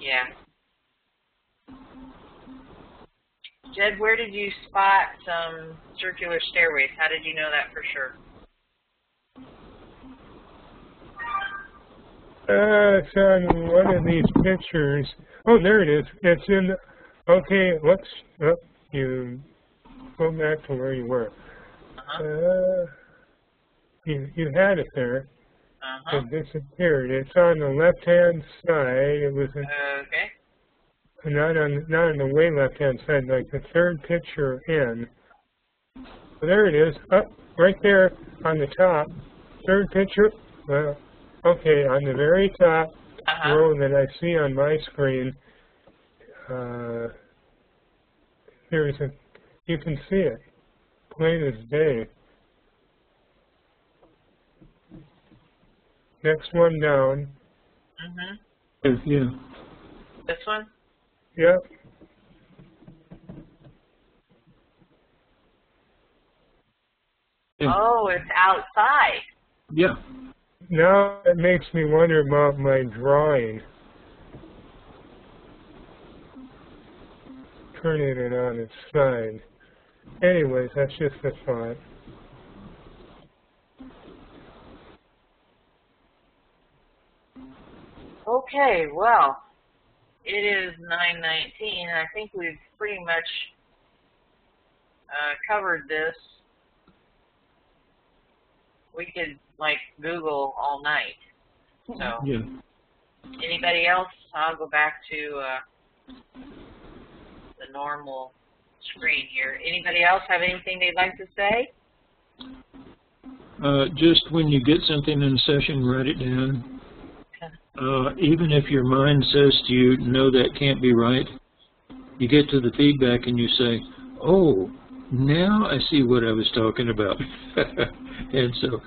S1: Yeah. Jed, where did you spot some circular stairways? How did you know that for sure?
S3: It's on one of these pictures. Oh, there it is. It's in. Okay, let's. Oh, you go back to where you were. You had it there. It disappeared. It's on the left-hand side. It was.
S1: Okay.
S3: Not on the way left-hand side, like the third picture in. So there it is, up right there on the top. Third picture. Well, okay, on the very top row that I see on my screen. You can see it, plain as day. Next one down.
S2: Yeah.
S1: This one?
S3: Yep.
S2: Yeah.
S1: Oh, it's outside.
S2: Yeah.
S3: Now it makes me wonder about my drawing. Turning it on its side. Anyways, that's just a thought.
S1: Okay, well, it is 9:19, and I think we've pretty much covered this. We could, like, Google all night. So,
S2: Yeah.
S1: Anybody else? I'll go back to the normal screen here. Anybody else have anything they'd like to say?
S2: Just when you get something in a session, write it down. Even if your mind says to you, no, that can't be right, you get to the feedback and you say, oh, now I see what I was talking about. And so,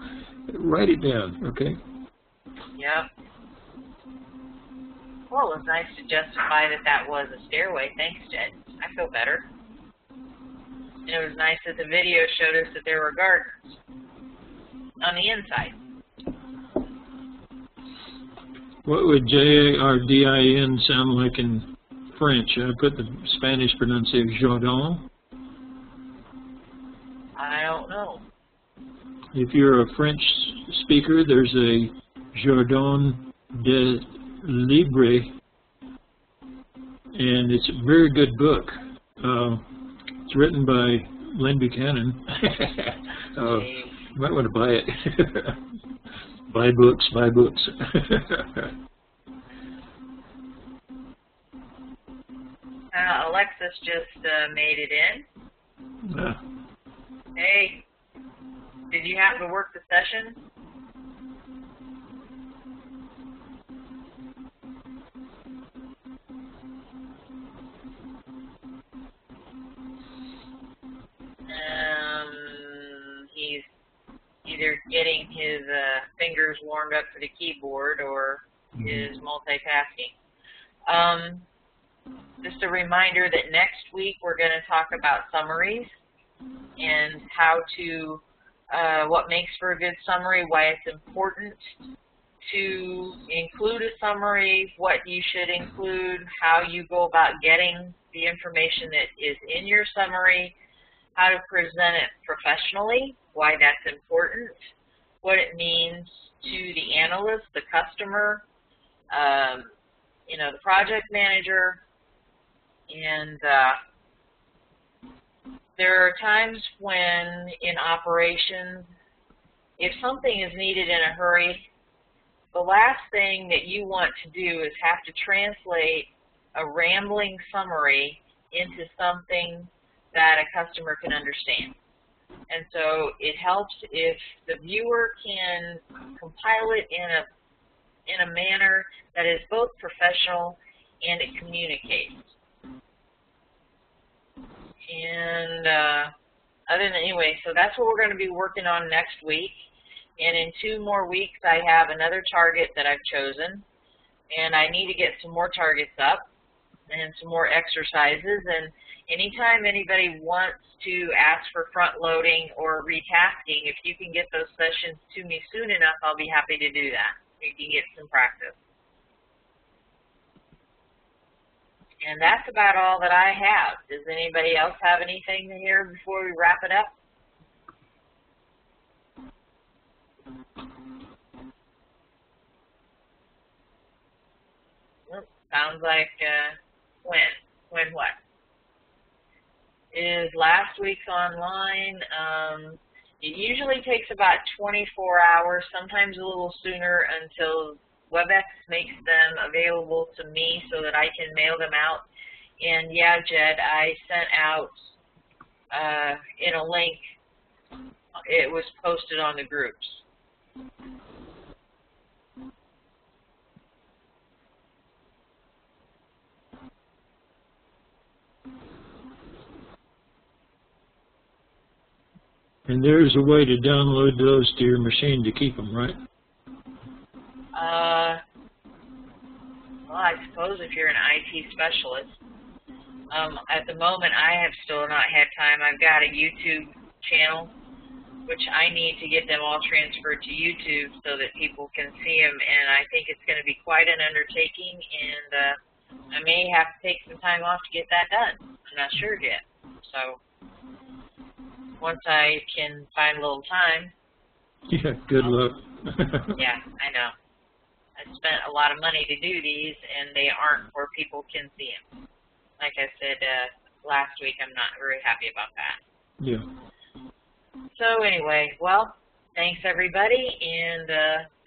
S2: write it down, okay?
S1: Yep. Well, it was nice to justify that that was a stairway. Thanks, Jed. I feel better. And it was nice that the video showed us that there were gardens on the inside.
S2: What would Jardin sound like in French? I put the Spanish pronunciation, jardin.
S1: I don't know.
S2: If you're a French speaker, there's a Jardin de Libre, and it's a very good book. It's written by Lynn Buchanan. You might want to buy it. Buy books, buy books.
S1: Alexis just made it in. Hey, did you have to work the session? He's either getting his fingers warmed up for the keyboard or is multitasking. Just a reminder that next week we're going to talk about summaries and how to, what makes for a good summary, why it's important to include a summary, what you should include, how you go about getting the information that is in your summary, how to present it professionally, why that's important, what it means to the analyst, the customer, you know, the project manager, and there are times when in operations, if something is needed in a hurry, the last thing that you want to do is have to translate a rambling summary into something that a customer can understand. And so it helps if the viewer can compile it in a manner that is both professional and it communicates. And anyway, so that's what we're going to be working on next week. And in 2 more weeks, I have another target that I've chosen. And I need to get some more targets up and some more exercises. And anytime anybody wants to ask for front loading or retasking, if you can get those sessions to me soon enough, I'll be happy to do that. You can get some practice. And that's about all that I have. Does anybody else have anything to hear before we wrap it up? Sounds like when what? Is last week's online. It usually takes about 24 hours, sometimes a little sooner, until WebEx makes them available to me so that I can mail them out. And yeah, Jed, I sent out in a link. It was posted on the groups.
S2: And there's a way to download those to your machine to keep them, right?
S1: Well, I suppose if you're an IT specialist. At the moment, I have still not had time. I've got a YouTube channel, which I need to get them all transferred to YouTube so that people can see them, and I think it's going to be quite an undertaking, and I may have to take some time off to get that done. I'm not sure yet. So once I can find a little time.
S2: Yeah, good luck.
S1: Yeah, I know. I spent a lot of money to do these, and they aren't where people can see them. Like I said last week, I'm not very happy about that.
S2: Yeah.
S1: So anyway, well, thanks everybody, and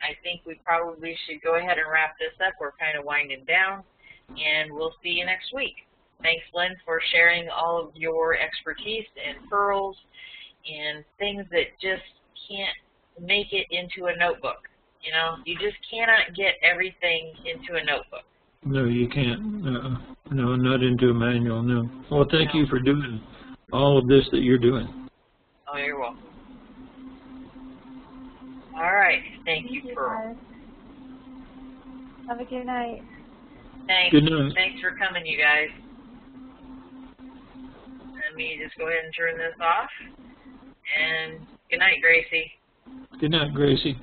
S1: I think we probably should go ahead and wrap this up. We're kind of winding down, and we'll see you next week. Thanks, Lynn, for sharing all of your expertise and pearls and things that just can't make it into a notebook. You know, you just cannot get everything into a notebook.
S2: No, you can't. No, not into a manual, no. Well, thank you for doing all of this that you're doing.
S1: Oh, you're welcome. All right. Thank you, Pearl.
S4: Have a good night.
S1: Thanks.
S2: Good night.
S1: Thanks for coming, you guys. Let me just go ahead and turn this off. And good night, Gracie.
S2: Good night, Gracie.